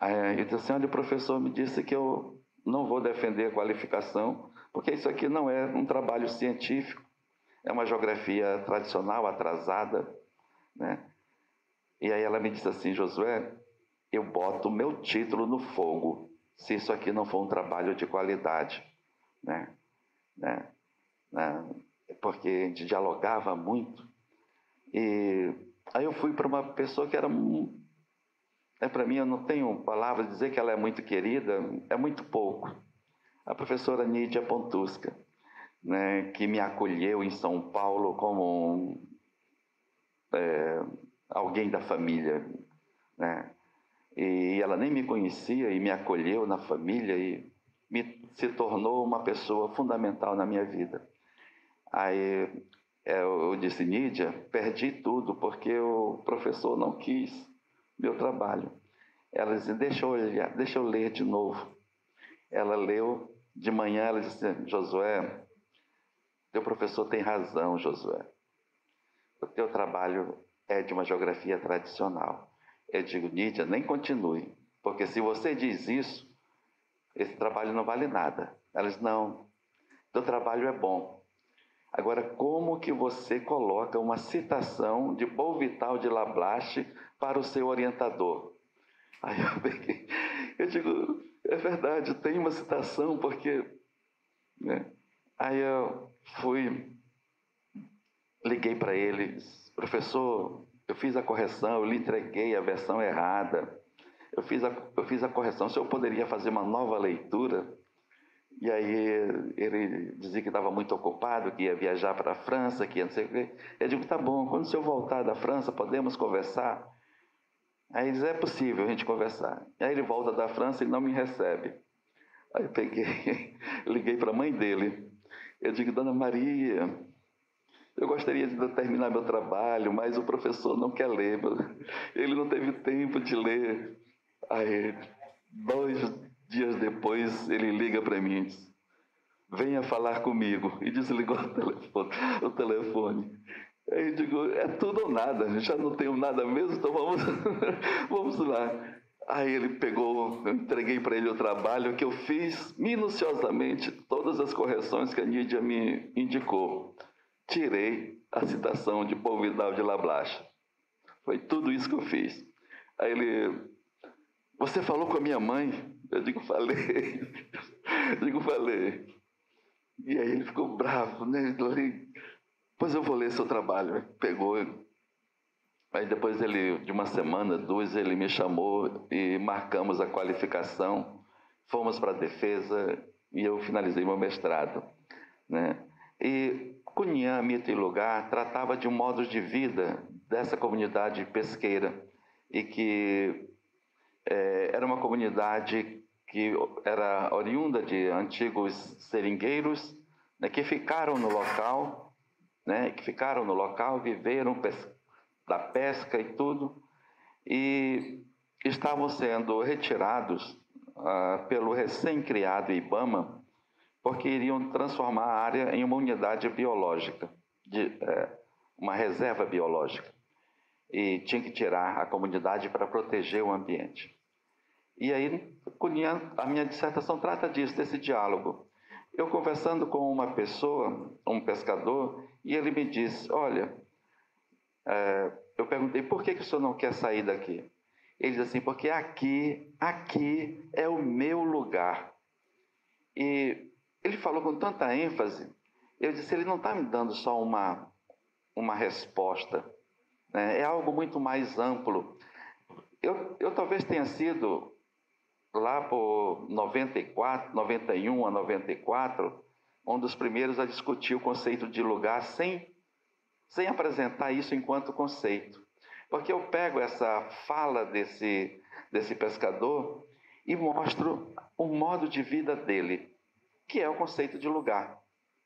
Aí eu disse assim, olha, o professor me disse que eu não vou defender a qualificação, porque isso aqui não é um trabalho científico, é uma geografia tradicional, atrasada, né? E aí ela me disse assim, Josué, eu boto o meu título no fogo, se isso aqui não for um trabalho de qualidade, né? né? né? Porque a gente dialogava muito. E aí eu fui para uma pessoa que era... para mim, eu não tenho palavras, dizer que ela é muito querida, é muito pouco. A professora Nídia Pontusca, né, que me acolheu em São Paulo como alguém da família, né? E ela nem me conhecia e me acolheu na família e se tornou uma pessoa fundamental na minha vida. Aí eu disse, Nídia, perdi tudo porque o professor não quis meu trabalho. Ela disse, deixa eu ler de novo. Ela leu de manhã, ela disse, Josué, teu professor tem razão, Josué. O teu trabalho é de uma geografia tradicional. Eu digo, Nídia, nem continue, porque se você diz isso, esse trabalho não vale nada. Ela diz, não, teu trabalho é bom. Agora, como que você coloca uma citação de Paul Vital de Lablache para o seu orientador? Aí eu peguei, eu digo, é verdade, tem uma citação, porque... né? Aí eu liguei para ele, professor, eu fiz a correção, eu lhe entreguei a versão errada, eu fiz a correção, o senhor poderia fazer uma nova leitura? E aí ele dizia que estava muito ocupado, que ia viajar para a França, que ia não sei o quê. Eu digo, tá bom, quando o senhor voltar da França, podemos conversar? Aí ele diz, é possível a gente conversar. Aí ele volta da França e não me recebe. Aí eu peguei, liguei para a mãe dele. Eu digo, Dona Maria, eu gostaria de terminar meu trabalho, mas o professor não quer ler. Ele não teve tempo de ler. Aí, 2 dias depois, ele liga para mim e diz, venha falar comigo. E desligou o telefone. Aí eu digo, é tudo ou nada, já não tenho nada mesmo, então vamos, vamos lá. Aí ele pegou, eu entreguei para ele o trabalho que eu fiz minuciosamente, todas as correções que a Nídia me indicou. Tirei a citação de Paul Vidal de Lablache. Foi tudo isso que eu fiz. Aí ele, você falou com a minha mãe? Eu digo, falei. Eu digo, falei. E aí ele ficou bravo, né? Pois eu vou ler seu trabalho. Pegou. Aí depois ele, de uma semana, 2, ele me chamou e marcamos a qualificação. Fomos para a defesa e eu finalizei meu mestrado, né? E Cunhã, Mito e Lugar tratava de um modo de vida dessa comunidade pesqueira e que era uma comunidade que era oriunda de antigos seringueiros, né, que ficaram no local, viveram da pesca e tudo, e estavam sendo retirados pelo recém-criado IBAMA, porque iriam transformar a área em uma unidade biológica, uma reserva biológica, e tinha que tirar a comunidade para proteger o ambiente. E aí, a minha dissertação trata disso, desse diálogo. Eu conversando com uma pessoa, um pescador, e ele me disse, olha, eu perguntei, por que o senhor não quer sair daqui? Ele disse assim, porque aqui é o meu lugar. E ele falou com tanta ênfase, eu disse, ele não está me dando só uma resposta, né? É algo muito mais amplo. Eu talvez tenha sido, lá por 94, 91 a 94, um dos primeiros a discutir o conceito de lugar sem apresentar isso enquanto conceito. Porque eu pego essa fala desse pescador e mostro o modo de vida dele, que é o conceito de lugar,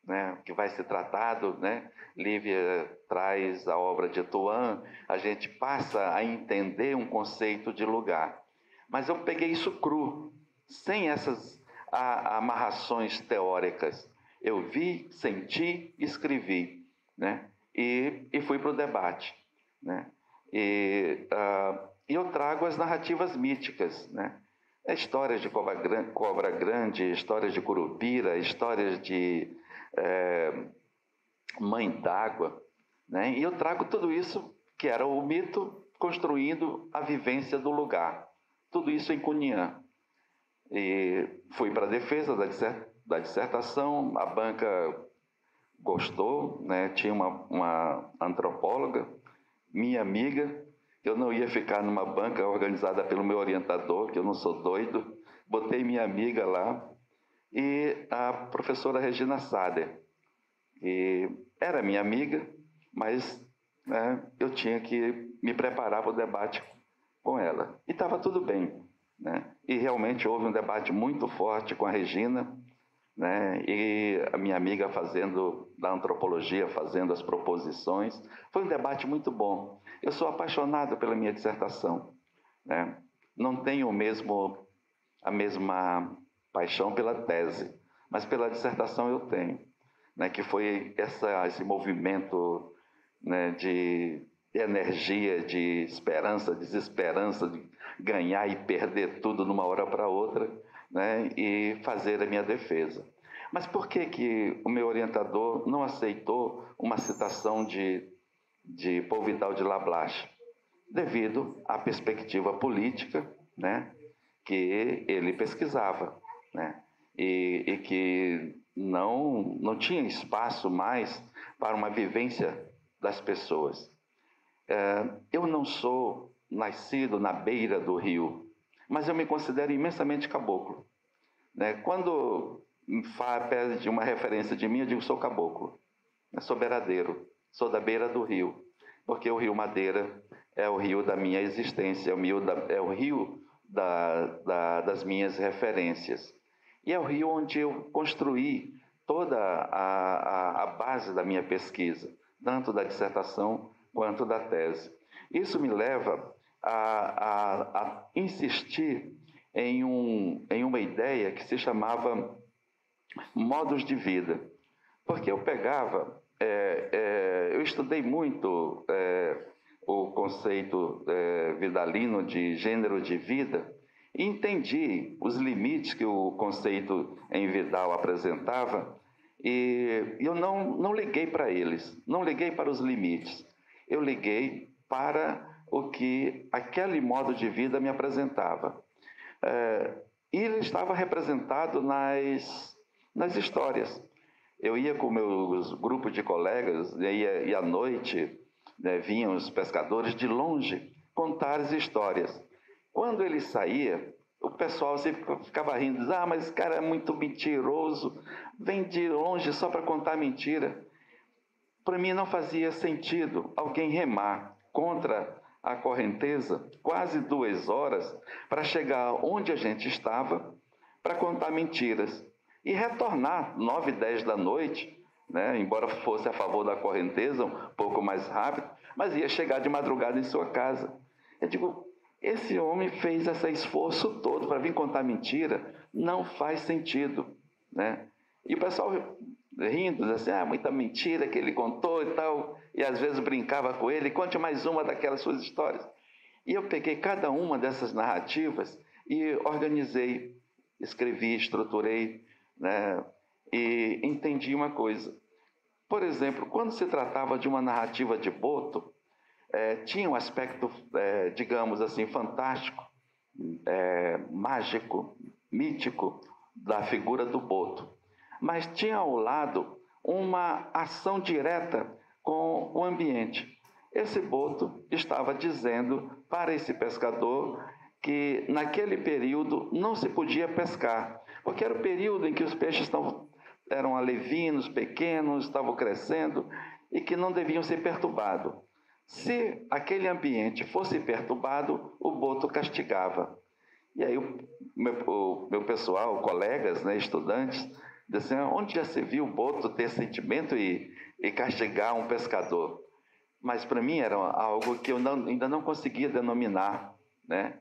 né? Que vai ser tratado, né? Lívia traz a obra de Tuan, a gente passa a entender um conceito de lugar. Mas eu peguei isso cru, sem essas amarrações teóricas. Eu vi, senti, escrevi, né? E fui para o debate, né? E eu trago as narrativas míticas, né? Histórias de cobra grande, histórias de curupira, histórias de mãe d'água, né? E eu trago tudo isso, que era o mito, construindo a vivência do lugar. Tudo isso em Cunhã. E fui para a defesa da dissertação, a banca gostou, né? Tinha uma antropóloga, minha amiga. Eu não ia ficar numa banca organizada pelo meu orientador, que eu não sou doido. Botei minha amiga lá e a professora Regina Sader. E era minha amiga, mas né, eu tinha que me preparar para o debate com ela. E estava tudo bem. Né? E realmente houve um debate muito forte com a Regina, né? E a minha amiga da antropologia, fazendo as proposições. Foi um debate muito bom. Eu sou apaixonado pela minha dissertação, né? Não tenho a mesma paixão pela tese, mas pela dissertação eu tenho, né? Que foi esse movimento, né, de energia, de esperança, desesperança, de ganhar e perder tudo numa hora para outra, né, e fazer a minha defesa. Mas por que o meu orientador não aceitou uma citação de Paul Vidal de Lablache? Devido à perspectiva política, né, que ele pesquisava, né, e que não tinha espaço mais para uma vivência das pessoas. Eu não sou nascido na beira do rio, mas eu me considero imensamente caboclo. Né? Quando pede uma referência de mim, eu digo sou caboclo, sou beiradeiro, sou da beira do rio, porque o Rio Madeira é o rio da minha existência, é o rio das minhas referências. E é o rio onde eu construí toda a base da minha pesquisa, tanto da dissertação quanto da tese. Isso me leva a insistir em uma ideia que se chamava modos de vida. Porque eu pegava, eu estudei muito o conceito vidalino de gênero de vida e entendi os limites que o conceito em Vidal apresentava e eu não liguei para eles, não liguei para os limites, eu liguei para o que aquele modo de vida me apresentava. E ele estava representado nas histórias. Eu ia com meus grupos de colegas e à noite, né, vinham os pescadores de longe contar as histórias. Quando ele saía, o pessoal ficava rindo, dizia, mas esse cara é muito mentiroso, vem de longe só para contar mentira. Para mim não fazia sentido alguém remar contra a correnteza quase 2 horas para chegar onde a gente estava para contar mentiras e retornar 9, 10 da noite, né? Embora fosse a favor da correnteza, um pouco mais rápido, mas ia chegar de madrugada em sua casa. Eu digo, esse homem fez esse esforço todo para vir contar mentira, não faz sentido, né? E o pessoal rindo, assim, muita mentira que ele contou e tal, e às vezes brincava com ele, conte mais uma daquelas suas histórias. E eu peguei cada uma dessas narrativas e organizei, escrevi, estruturei, né, e entendi uma coisa. Por exemplo, quando se tratava de uma narrativa de Boto, tinha um aspecto, digamos assim, fantástico, mágico, mítico da figura do Boto. Mas tinha ao lado uma ação direta com o ambiente. Esse boto estava dizendo para esse pescador que naquele período não se podia pescar, porque era o período em que os peixes eram alevinos, pequenos, estavam crescendo e que não deviam ser perturbados. Se aquele ambiente fosse perturbado, o boto castigava. E aí o meu pessoal, colegas, né, estudantes, dizem, onde já se viu o boto ter sentimento e castigar um pescador? Mas para mim era algo que eu ainda não conseguia denominar, né?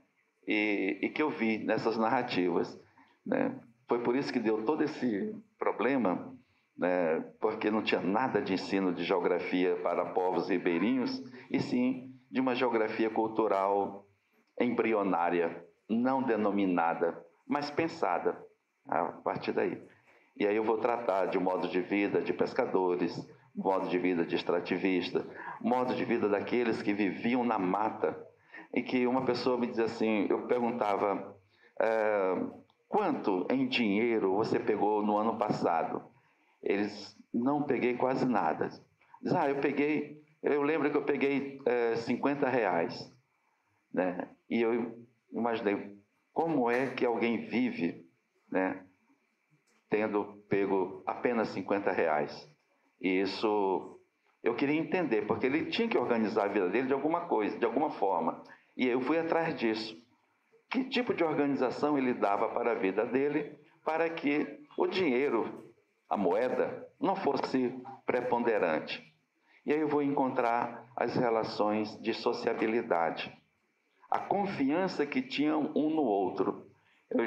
E que eu vi nessas narrativas, né? Foi por isso que deu todo esse problema, né? Porque não tinha nada de ensino de geografia para povos ribeirinhos, e sim de uma geografia cultural embrionária, não denominada, mas pensada a partir daí. E aí eu vou tratar de modo de vida de pescadores, modo de vida de extrativista, modo de vida daqueles que viviam na mata, e que uma pessoa me dizia assim, eu perguntava, quanto em dinheiro você pegou no ano passado? Eles, não peguei quase nada. Diz, eu lembro que eu peguei R$ 50, né? E eu imaginei, como é que alguém vive, né, tendo pego apenas R$ 50? E isso eu queria entender, porque ele tinha que organizar a vida dele de alguma coisa, de alguma forma. E eu fui atrás disso. Que tipo de organização ele dava para a vida dele, para que o dinheiro, a moeda, não fosse preponderante. E aí eu vou encontrar as relações de sociabilidade, a confiança que tinham um no outro. Eu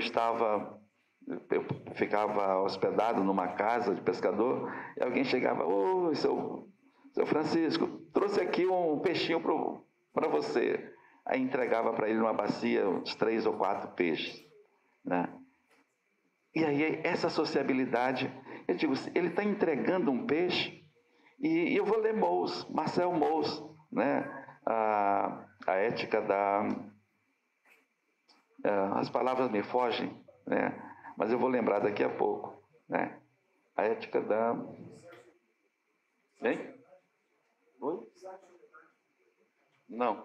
ficava hospedado numa casa de pescador e alguém chegava, ô, seu Francisco, trouxe aqui um peixinho para você. Aí entregava para ele numa bacia uns 3 ou 4 peixes, né? E aí essa sociabilidade, eu digo, ele está entregando um peixe, e eu vou ler Mauss, Marcel Mauss, né? A ética as palavras me fogem, né? Mas eu vou lembrar daqui a pouco, né? A ética da... Hein? Oi? Não.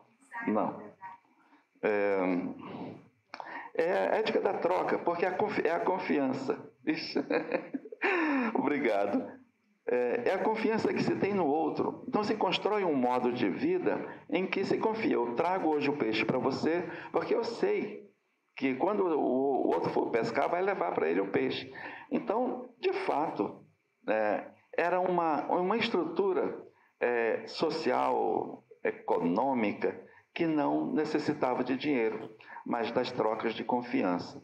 É a ética da troca, porque é a confiança. Obrigado. É a confiança que se tem no outro. Então se constrói um modo de vida em que se confia. Eu trago hoje o peixe para você, porque eu sei que quando o outro for pescar, vai levar para ele o peixe. Então, de fato, era uma estrutura social, econômica, que não necessitava de dinheiro, mas das trocas de confiança,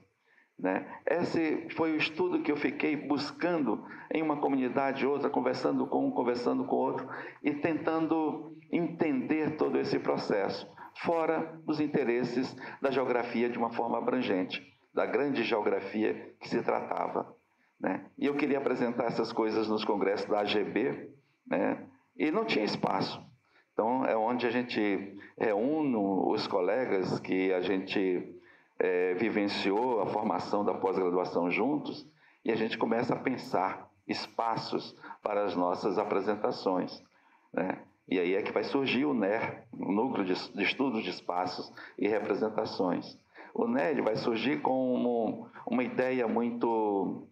né? Esse foi o estudo que eu fiquei buscando em uma comunidade ou outra, conversando com um, conversando com outro, e tentando entender todo esse processo, fora dos interesses da geografia de uma forma abrangente, da grande geografia que se tratava, né? E eu queria apresentar essas coisas nos congressos da AGB, né? E não tinha espaço. Então, é onde a gente reúne os colegas que a gente vivenciou a formação da pós-graduação juntos, e a gente começa a pensar espaços para as nossas apresentações, né? E aí é que vai surgir o NER, o Núcleo de Estudos de Espaços e Representações. O NER ele vai surgir com uma ideia muito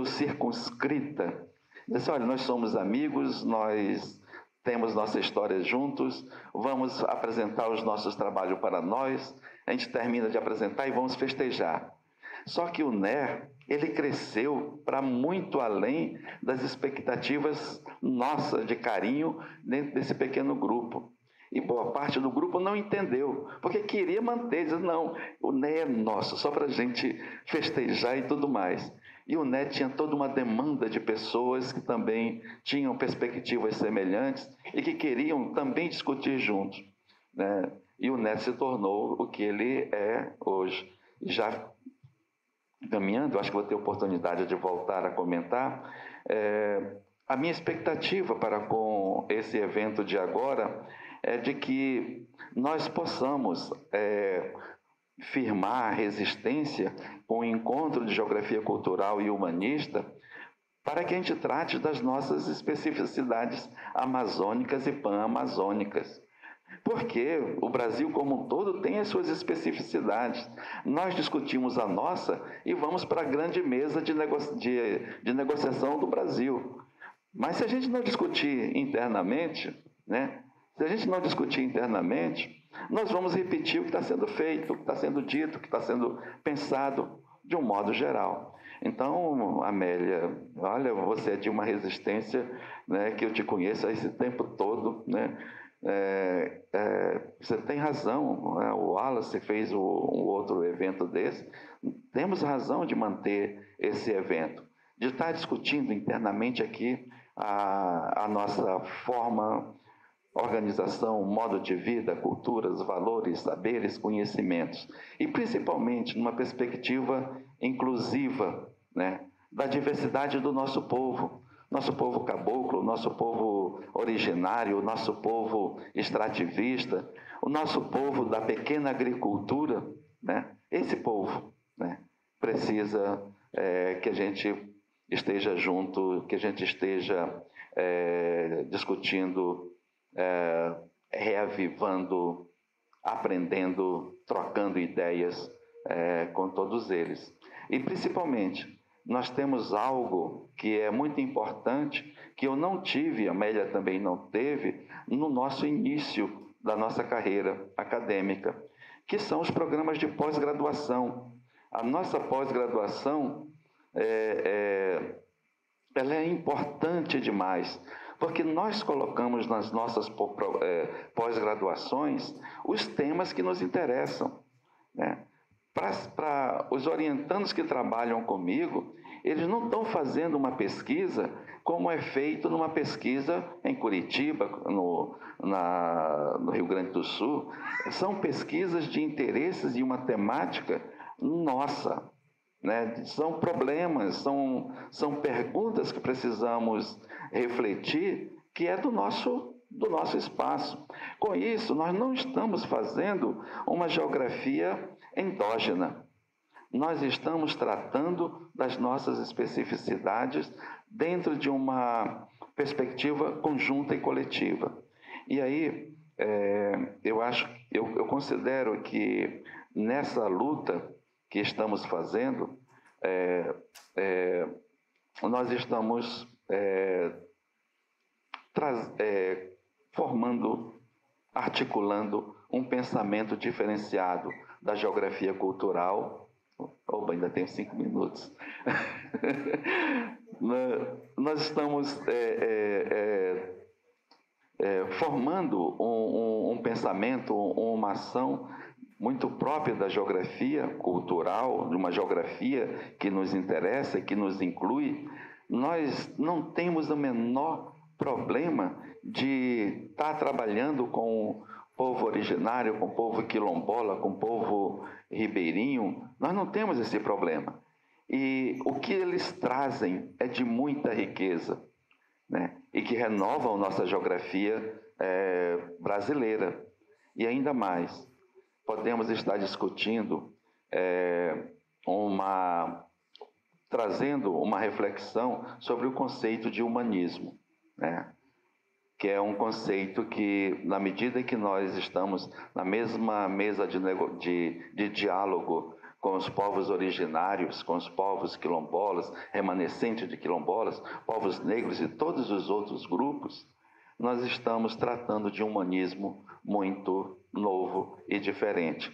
circunscrita. Diz assim, olha, nós somos amigos, nós temos nossa história juntos, vamos apresentar os nossos trabalhos para nós, a gente termina de apresentar e vamos festejar. Só que o NER, ele cresceu para muito além das expectativas nossas de carinho dentro desse pequeno grupo. E boa parte do grupo não entendeu, porque queria manter, dizendo, não, o NER é nosso, só para a gente festejar e tudo mais. E o NET tinha toda uma demanda de pessoas que também tinham perspectivas semelhantes e que queriam também discutir juntos, né? E o NET se tornou o que ele é hoje. Já caminhando, acho que vou ter oportunidade de voltar a comentar, a minha expectativa para com esse evento de agora é de que nós possamos firmar a resistência com o encontro de geografia cultural e humanista, para que a gente trate das nossas especificidades amazônicas e pan-amazônicas. Porque o Brasil como um todo tem as suas especificidades. Nós discutimos a nossa e vamos para a grande mesa de negociação do Brasil. Mas se a gente não discutir internamente, né? Se a gente não discutir internamente, nós vamos repetir o que está sendo feito, o que está sendo dito, o que está sendo pensado de um modo geral. Então, Amélia, olha, você é de uma resistência, né, que eu te conheço há esse tempo todo, né? Você tem razão, né? O Wallace fez um outro evento desse. Temos razão de manter esse evento, de estar discutindo internamente aqui a nossa forma organização, modo de vida, culturas, valores, saberes, conhecimentos. E principalmente numa perspectiva inclusiva, né, da diversidade do nosso povo caboclo, nosso povo originário, nosso povo extrativista, o nosso povo da pequena agricultura, né? Esse povo, né, precisa que a gente esteja junto, que a gente esteja discutindo, reavivando, aprendendo, trocando ideias com todos eles. E principalmente, nós temos algo que é muito importante, que eu não tive, a Amélia também não teve, no nosso início da nossa carreira acadêmica, que são os programas de pós-graduação. A nossa pós-graduação, ela é importante demais, porque nós colocamos nas nossas pós-graduações os temas que nos interessam, né? Para os orientandos que trabalham comigo, eles não estão fazendo uma pesquisa como é feito numa pesquisa em Curitiba, no Rio Grande do Sul. São pesquisas de interesses e uma temática nossa, né? São problemas, são perguntas que precisamos refletir, que é do nosso espaço. Com isso, nós não estamos fazendo uma geografia endógena. Nós estamos tratando das nossas especificidades dentro de uma perspectiva conjunta e coletiva. E aí, eu considero que nessa luta que estamos fazendo, nós estamos formando, articulando um pensamento diferenciado da geografia cultural. Opa, ainda tenho 5 minutos. Nós estamos formando um pensamento, uma ação muito própria da geografia cultural, de uma geografia que nos interessa, que nos inclui. Nós não temos o menor problema de estar trabalhando com o povo originário, com o povo quilombola, com o povo ribeirinho. Nós não temos esse problema. E o que eles trazem é de muita riqueza, né? E que renovam nossa geografia brasileira. E ainda mais, podemos estar discutindo, trazendo uma reflexão sobre o conceito de humanismo, né? Que é um conceito que, na medida que nós estamos na mesma mesa de diálogo com os povos originários, com os povos quilombolas, remanescentes de quilombolas, povos negros e todos os outros grupos, nós estamos tratando de um humanismo muito novo e diferente.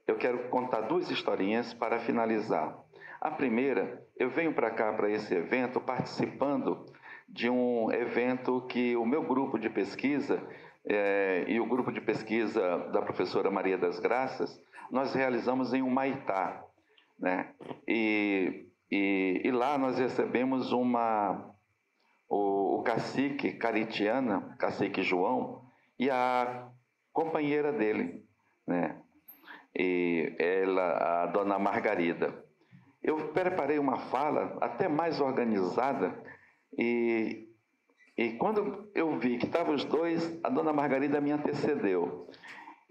Eu quero contar 2 historinhas para finalizar. A primeira, eu venho para cá, para esse evento, participando de um evento que o meu grupo de pesquisa e o grupo de pesquisa da professora Maria das Graças, nós realizamos em Humaitá, né? E lá nós recebemos o cacique Caritiana, cacique João, e a companheira dele, né? E ela, a dona Margarida. Eu preparei uma fala até mais organizada, e quando eu vi que estavam os dois, a dona Margarida me antecedeu.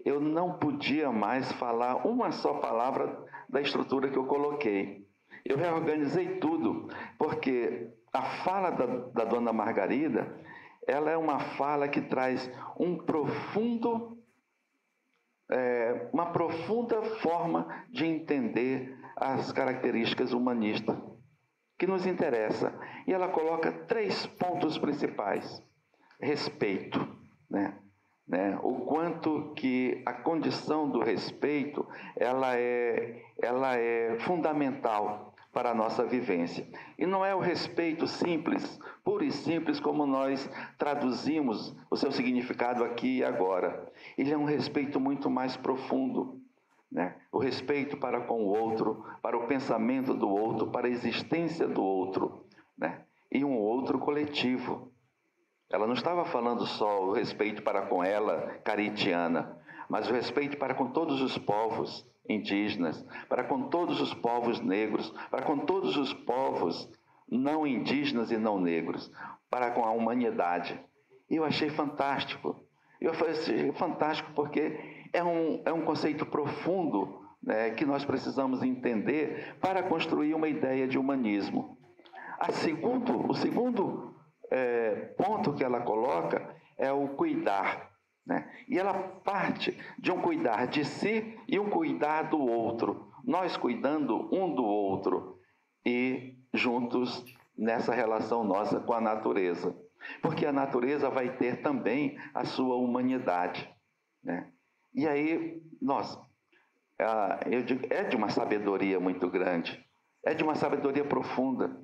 Eu não podia mais falar uma só palavra da estrutura que eu coloquei. Eu reorganizei tudo, porque a fala da dona Margarida, ela é uma fala que traz uma profunda forma de entender as características humanistas que nos interessa. E ela coloca 3 pontos principais. Respeito, né? O quanto que a condição do respeito ela é fundamental para a nossa vivência. E não é o respeito simples, puro e simples, como nós traduzimos o seu significado aqui e agora. Ele é um respeito muito mais profundo, né? O respeito para com o outro, para o pensamento do outro, para a existência do outro, né? E um outro coletivo. Ela não estava falando só o respeito para com ela, caritiana, mas o respeito para com todos os povos indígenas, para com todos os povos negros, para com todos os povos não indígenas e não negros, para com a humanidade. E eu achei fantástico. Eu achei fantástico porque é um conceito profundo, né, que nós precisamos entender para construir uma ideia de humanismo. O segundo ponto que ela coloca é o cuidar, né? E ela parte de um cuidar de si e um cuidar do outro, nós cuidando um do outro e juntos nessa relação nossa com a natureza, porque a natureza vai ter também a sua humanidade, né? E aí, eu digo, é de uma sabedoria muito grande, é de uma sabedoria profunda.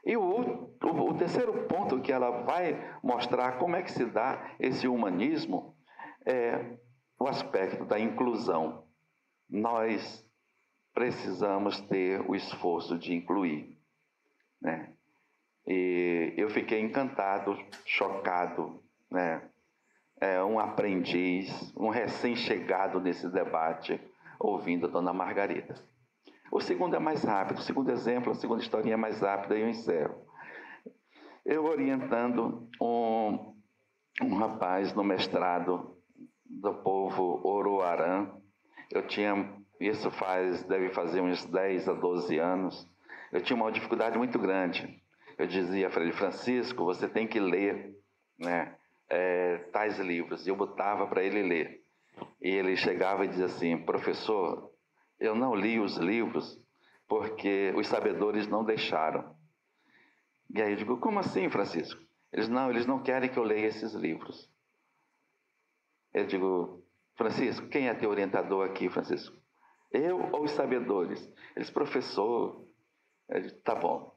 E o terceiro ponto que ela vai mostrar como é que se dá esse humanismo é o aspecto da inclusão. Nós precisamos ter o esforço de incluir, né? E eu fiquei encantado, chocado, né? Um aprendiz, um recém-chegado nesse debate, ouvindo a dona Margarida. O segundo é mais rápido, o segundo exemplo, a segunda historinha é mais rápida e eu encerro. Eu orientando um rapaz no mestrado do povo Oroarã, deve fazer uns 10 a 12 anos, eu tinha uma dificuldade muito grande. Eu dizia para ele, Francisco, você tem que ler, né, tais livros, e eu botava para ele ler. E ele chegava e dizia assim, professor, eu não li os livros porque os sabedores não deixaram. E aí eu digo, como assim, Francisco? Eles não querem que eu leia esses livros. Eu digo, Francisco, quem é teu orientador aqui, Francisco? Eu ou os sabedores? Eles, professor. Eu digo, tá bom.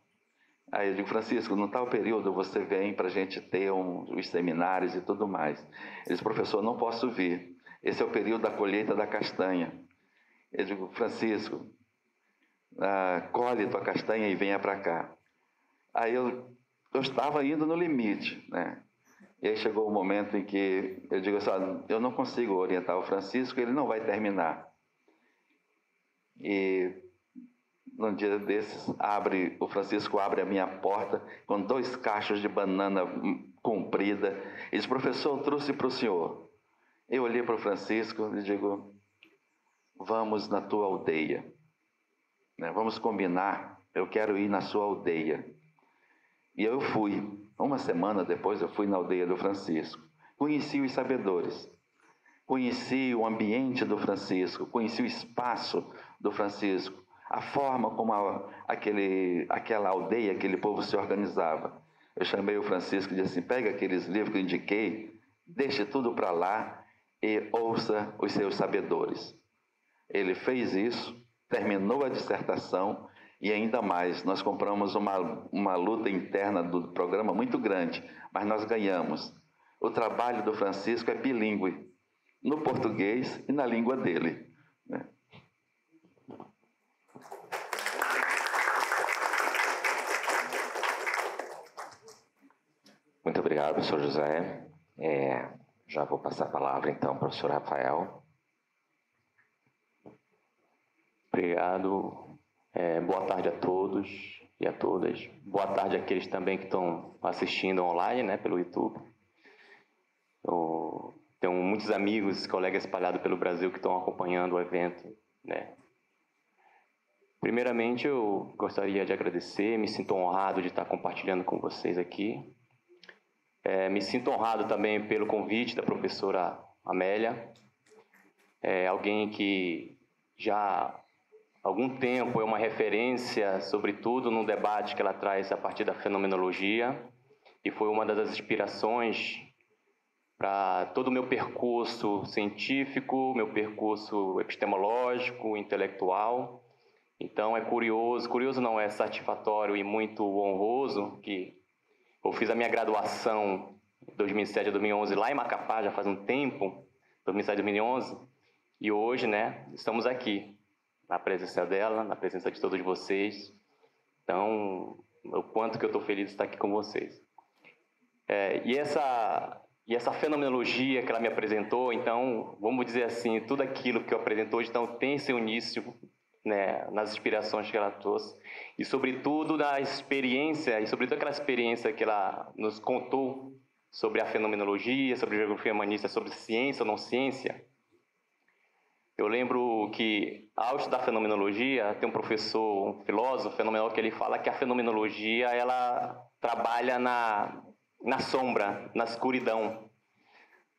Aí eu digo, Francisco, no tal período você vem para a gente ter os seminários e tudo mais. Eles, professor, não posso vir. Esse é o período da colheita da castanha. Eu digo, Francisco, colhe tua castanha e venha para cá. Aí eu estava indo no limite, né? E aí chegou o momento em que eu digo assim, eu não consigo orientar o Francisco, ele não vai terminar. E num dia desses, o Francisco abre a minha porta com 2 cachos de banana comprida. Ele diz, professor, eu trouxe para o senhor. Eu olhei para o Francisco e digo, vamos na tua aldeia, né? Vamos combinar, eu quero ir na sua aldeia. E eu fui. Uma semana depois eu fui na aldeia do Francisco. Conheci os sabedores. Conheci o ambiente do Francisco. Conheci o espaço do Francisco. A forma como aquela aldeia, aquele povo se organizava. Eu chamei o Francisco e disse assim, pega aqueles livros que eu indiquei, deixe tudo para lá e ouça os seus sabedores. Ele fez isso, terminou a dissertação. E ainda mais, nós compramos uma luta interna do programa muito grande, mas nós ganhamos. O trabalho do Francisco é bilíngue, no português e na língua dele, né? Muito obrigado, professor José. Já vou passar a palavra, então, ao professor Rafael. Obrigado. Boa tarde a todos e a todas. Boa tarde àqueles também que estão assistindo online, né, pelo YouTube. Eu tenho muitos amigos, colegas espalhados pelo Brasil que estão acompanhando o evento, né. Primeiramente, eu gostaria de agradecer, me sinto honrado de estar compartilhando com vocês aqui. Me sinto honrado também pelo convite da professora Amélia, alguém que já há algum tempo é uma referência, sobretudo no debate que ela traz a partir da fenomenologia, e foi uma das inspirações para todo o meu percurso científico, meu percurso epistemológico, intelectual. Então é curioso não, é satisfatório e muito honroso que eu fiz a minha graduação em 2007 a 2011 lá em Macapá, já faz um tempo, 2007 a 2011, e hoje, né, estamos aqui, na presença dela, na presença de todos vocês. Então, o quanto que eu estou feliz de estar aqui com vocês. E essa fenomenologia que ela me apresentou, então, vamos dizer assim, tudo aquilo que eu apresentou hoje, então, tem seu início, né, nas inspirações que ela trouxe, e sobretudo na experiência, e sobretudo aquela experiência que ela nos contou sobre a fenomenologia, sobre a geografia humanista, sobre ciência ou não ciência. Eu lembro que, ao estudar fenomenologia, tem um professor, um filósofo fenomenológico, que ele fala que a fenomenologia, ela trabalha na sombra, na escuridão,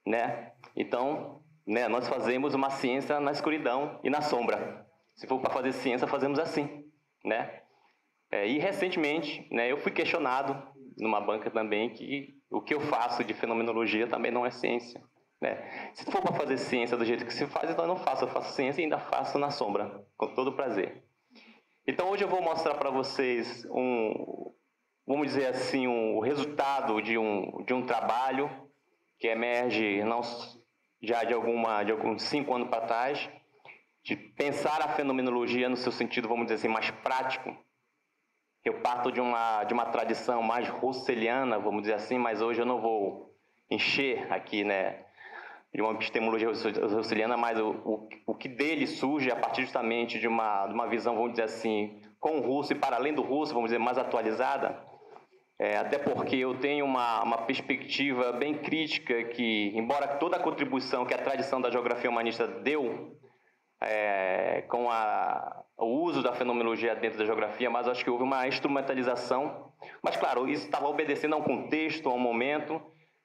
né? Então, né, nós fazemos uma ciência na escuridão e na sombra. Se for para fazer ciência, fazemos assim, né? E recentemente, né, eu fui questionado numa banca também que o que eu faço de fenomenologia também não é ciência, né? Se for para fazer ciência do jeito que se faz, então eu não faço. Eu faço ciência e ainda faço na sombra, com todo prazer. Então hoje eu vou mostrar para vocês vamos dizer assim, o resultado de um trabalho que emerge não já de alguns 5 anos para trás, de pensar a fenomenologia no seu sentido, vamos dizer assim, mais prático. Eu parto de uma tradição mais russeliana, vamos dizer assim, mas hoje eu não vou encher aqui, né, de uma epistemologia russeliana, mas o que dele surge a partir justamente de uma visão, vamos dizer assim, com o russo e para além do russo, vamos dizer, mais atualizada. Até porque eu tenho uma perspectiva bem crítica que, embora toda a contribuição que a tradição da geografia humanista deu com o uso da fenomenologia dentro da geografia, mas acho que houve uma instrumentalização. Mas, claro, isso estava obedecendo a um contexto, a um momento.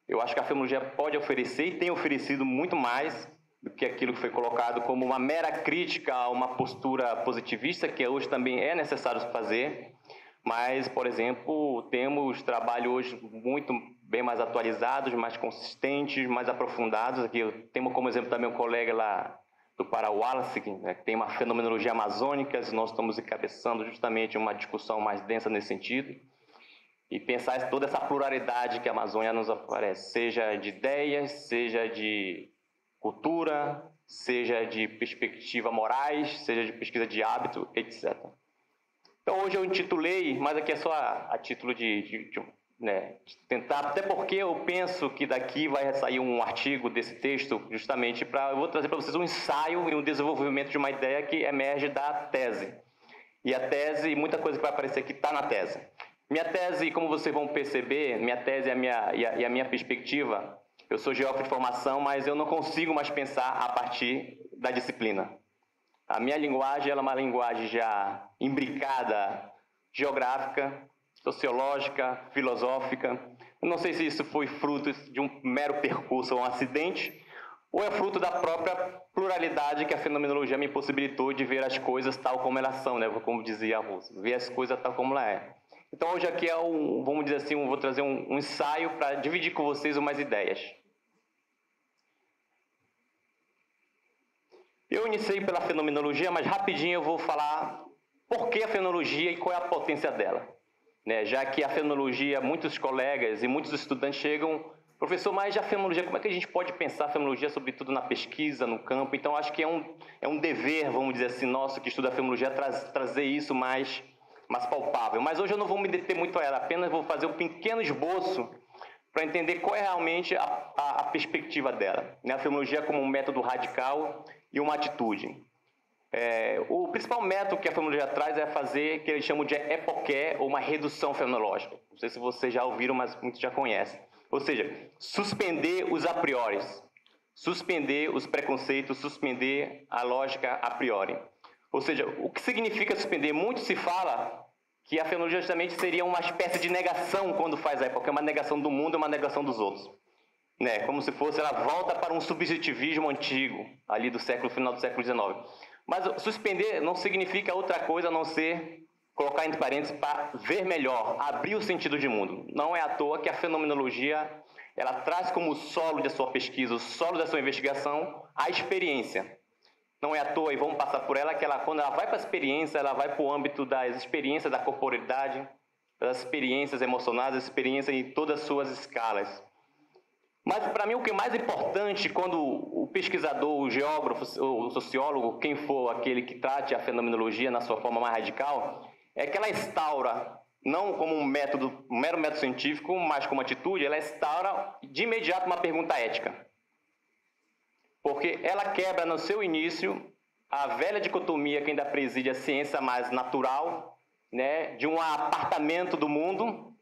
Eu acho que a fenomenologia pode oferecer e tem oferecido muito mais do que aquilo que foi colocado como uma mera crítica a uma postura positivista, que hoje também é necessário fazer. Mas, por exemplo, temos trabalhos hoje muito bem mais atualizados, mais consistentes, mais aprofundados. Aqui eu tenho como exemplo também um colega lá do Wallace, né, que tem uma fenomenologia amazônica, e nós estamos encabeçando justamente uma discussão mais densa nesse sentido. E pensar toda essa pluralidade que a Amazônia nos oferece, seja de ideias, seja de cultura, seja de perspectiva morais, seja de pesquisa de hábito, etc. Então hoje eu intitulei, mas aqui é só a título de tentar, até porque eu penso que daqui vai sair um artigo desse texto, justamente eu vou trazer para vocês um ensaio e um desenvolvimento de uma ideia que emerge da tese. E a tese, muita coisa que vai aparecer aqui está na tese. Minha tese, como vocês vão perceber, minha tese e a minha perspectiva, eu sou geógrafo de formação, mas eu não consigo mais pensar a partir da disciplina. A minha linguagem ela é uma linguagem já imbricada, geográfica, sociológica, filosófica. Eu não sei se isso foi fruto de um mero percurso ou um acidente, ou é fruto da própria pluralidade que a fenomenologia me possibilitou de ver as coisas tal como elas são, né? Como dizia a Russo, ver as coisas tal como ela é. Então hoje aqui vamos dizer assim, vou trazer um ensaio para dividir com vocês umas ideias. Eu iniciei pela fenomenologia, mas rapidinho eu vou falar por que a fenomenologia e qual é a potência dela. Né? Já que a fenomenologia, muitos colegas e muitos estudantes chegam, professor, mas a fenomenologia, como é que a gente pode pensar a fenomenologia, sobretudo na pesquisa, no campo? Então, acho que é um dever, vamos dizer assim, nosso que estuda a fenomenologia, trazer isso mais palpável. Mas hoje eu não vou me deter muito a ela, apenas vou fazer um pequeno esboço para entender qual é realmente a perspectiva dela. Né? A fenomenologia como um método radical e uma atitude. O principal método que a fenomenologia traz é fazer o que eles chamam de epoqué, ou uma redução fenomenológica. Não sei se vocês já ouviram, mas muitos já conhecem. Ou seja, suspender os a priori, suspender os preconceitos, suspender a lógica a priori. Ou seja, o que significa suspender? Muito se fala que a fenomenologia justamente seria uma espécie de negação quando faz a epoqué, uma negação do mundo e uma negação dos outros. Né? Como se fosse, ela volta para um subjetivismo antigo, ali do final do século XIX. Mas suspender não significa outra coisa a não ser colocar entre parênteses para ver melhor, abrir o sentido de mundo. Não é à toa que a fenomenologia ela traz como solo da sua pesquisa, o solo da sua investigação, a experiência. Não é à toa, e vamos passar por ela, que quando ela vai para a experiência, ela vai para o âmbito das experiências da corporeidade, das experiências emocionais, das experiências em todas as suas escalas. Mas, para mim, o que é mais importante quando o pesquisador, o geógrafo, o sociólogo, quem for aquele que trate a fenomenologia na sua forma mais radical, é que ela instaura não como um mero método científico, mas como atitude, ela instaura de imediato uma pergunta ética. Porque ela quebra no seu início a velha dicotomia que ainda preside a ciência mais natural, né, de um apartamento do mundo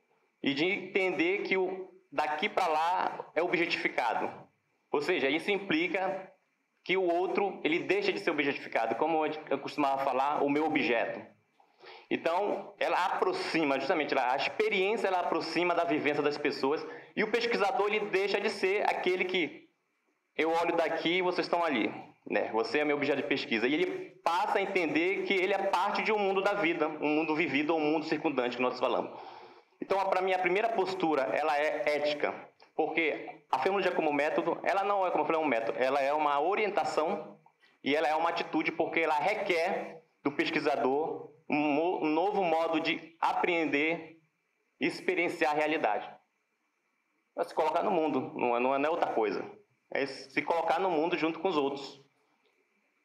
e de entender que o daqui para lá é objetificado. Ou seja, isso implica que o outro ele deixa de ser objetificado, como eu costumava falar, o meu objeto. Então, ela aproxima, justamente, a experiência ela aproxima da vivência das pessoas e o pesquisador ele deixa de ser aquele que eu olho daqui e vocês estão ali, né? Você é meu objeto de pesquisa. E ele passa a entender que ele é parte de um mundo da vida, um mundo vivido ou um mundo circundante que nós falamos. Então, para mim, a primeira postura, ela é ética, porque a fenomenologia como método, ela não é, como eu falei, um método, ela é uma orientação e ela é uma atitude, porque ela requer do pesquisador um novo modo de apreender e experienciar a realidade. É se colocar no mundo, não é outra coisa. É se colocar no mundo junto com os outros.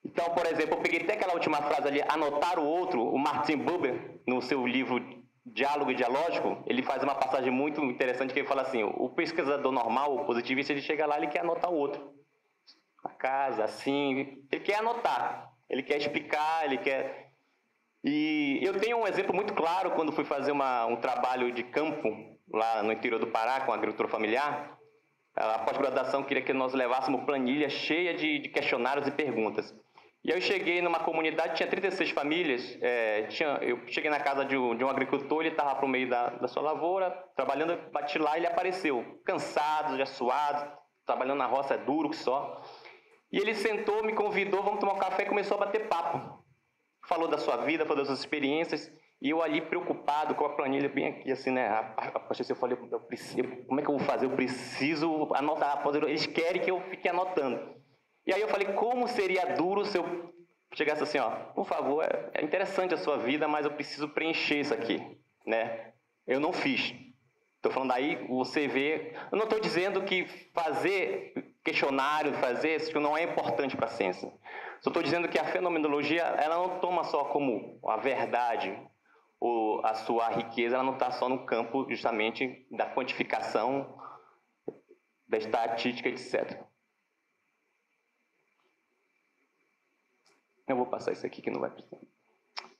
Então, por exemplo, eu peguei até aquela última frase ali, anotar o outro, o Martin Buber, no seu livro Diálogo e Dialógico, ele faz uma passagem muito interessante que ele fala assim, o pesquisador normal, o positivista, ele chega lá e ele quer anotar o outro. A casa, assim, ele quer anotar, ele quer explicar, ele quer... E eu tenho um exemplo muito claro quando fui fazer um trabalho de campo lá no interior do Pará com a agricultura familiar. A pós-graduação queria que nós levássemos planilha cheia de questionários e perguntas. E eu cheguei numa comunidade, tinha 36 famílias, eu cheguei na casa de um agricultor, ele estava para o meio da sua lavoura, trabalhando, bati lá e ele apareceu, cansado, já suado, trabalhando na roça, é duro que só. E ele sentou, me convidou, vamos tomar um café e começou a bater papo. Falou da sua vida, falou das suas experiências, e eu ali preocupado com a planilha bem aqui, assim, né? Eu falei, como é que eu vou fazer? Eu preciso anotar. Eles querem que eu fique anotando. E aí eu falei, como seria duro se eu chegasse assim, ó, por favor, é interessante a sua vida, mas eu preciso preencher isso aqui, né? Eu não fiz. Estou falando aí, você vê... Eu não estou dizendo que fazer questionário, fazer isso não é importante para a ciência. Só estou dizendo que a fenomenologia, ela não toma só como a verdade ou a sua riqueza, ela não está só no campo justamente da quantificação, da estatística, etc. Eu vou passar isso aqui que não vai precisar.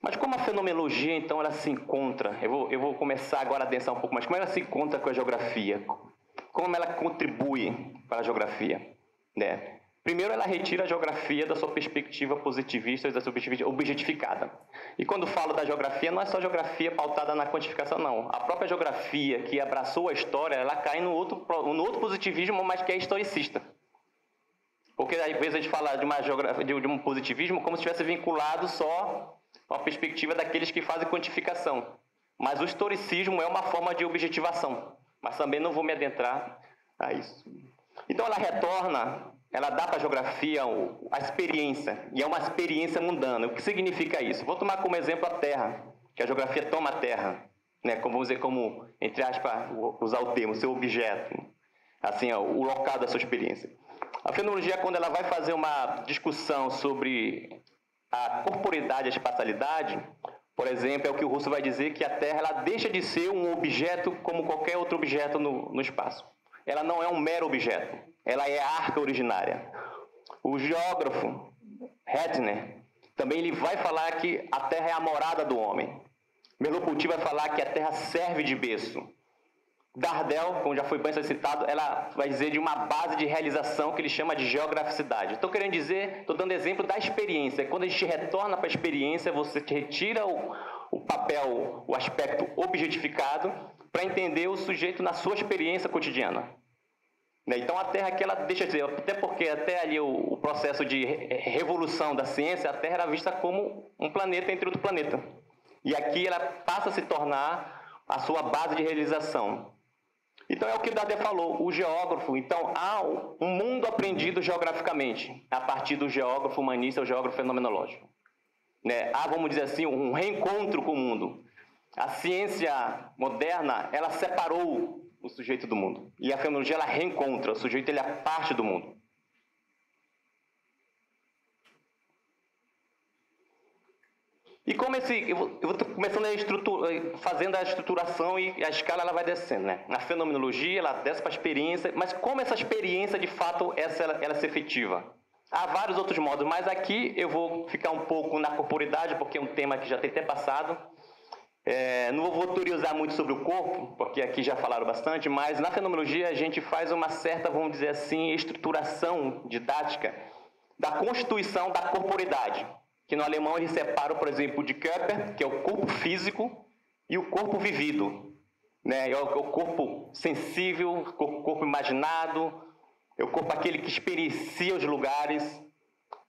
Mas como a fenomenologia, então, ela se encontra, eu vou começar agora a adensar um pouco mais, como ela se encontra com a geografia? Como ela contribui para a geografia? Né? Primeiro, ela retira a geografia da sua perspectiva positivista, da sua perspectiva objetificada. E quando falo da geografia, não é só geografia pautada na quantificação, não. A própria geografia que abraçou a história, ela cai no outro positivismo, mas que é historicista. Porque às vezes a gente fala de uma geografia, de um positivismo como se estivesse vinculado só a perspectiva daqueles que fazem quantificação. Mas o historicismo é uma forma de objetivação. Mas também não vou me adentrar a isso. Então ela retorna, ela dá para a geografia a experiência, e é uma experiência mundana. O que significa isso? Vou tomar como exemplo a Terra, que a geografia toma a Terra, né? Como vamos dizer, como, entre aspas, usar o termo, seu objeto, assim, ó, o local da sua experiência. A fenomenologia, quando ela vai fazer uma discussão sobre a corporeidade e a espacialidade, por exemplo, é o que o Russell vai dizer que a Terra ela deixa de ser um objeto como qualquer outro objeto no espaço. Ela não é um mero objeto, ela é a arca originária. O geógrafo Hettner também ele vai falar que a Terra é a morada do homem. Merleau-Ponty vai falar que a Terra serve de berço. Dardel, como já foi bem citado, ela vai dizer de uma base de realização que ele chama de geograficidade. Estou querendo dizer, estou dando exemplo da experiência. Quando a gente retorna para a experiência, você retira o papel, o aspecto objetificado, para entender o sujeito na sua experiência cotidiana. Então a Terra aqui ela deixa de ser, até porque até ali o processo de revolução da ciência, a Terra era vista como um planeta entre outro planeta. E aqui ela passa a se tornar a sua base de realização. Então é o que o Dardel falou, o geógrafo, então há um mundo aprendido geograficamente, a partir do geógrafo humanista, o geógrafo fenomenológico. Né? Há, vamos dizer assim, um reencontro com o mundo. A ciência moderna, ela separou o sujeito do mundo. E a fenomenologia, ela reencontra, o sujeito ele é parte do mundo. E como eu vou começando fazendo a estruturação e a escala ela vai descendo, né? Na fenomenologia, ela desce para a experiência, mas como essa experiência, de fato, ela se efetiva? Há vários outros modos, mas aqui eu vou ficar um pouco na corporidade, porque é um tema que já tem até passado. Não vou teorizar muito sobre o corpo, porque aqui já falaram bastante, mas na fenomenologia a gente faz uma certa, vamos dizer assim, estruturação didática da constituição da corporidade, que no alemão eles separam, por exemplo, de Körper, que é o corpo físico, e o corpo vivido, né? É o corpo sensível, o corpo imaginado, é o corpo aquele que experiencia os lugares,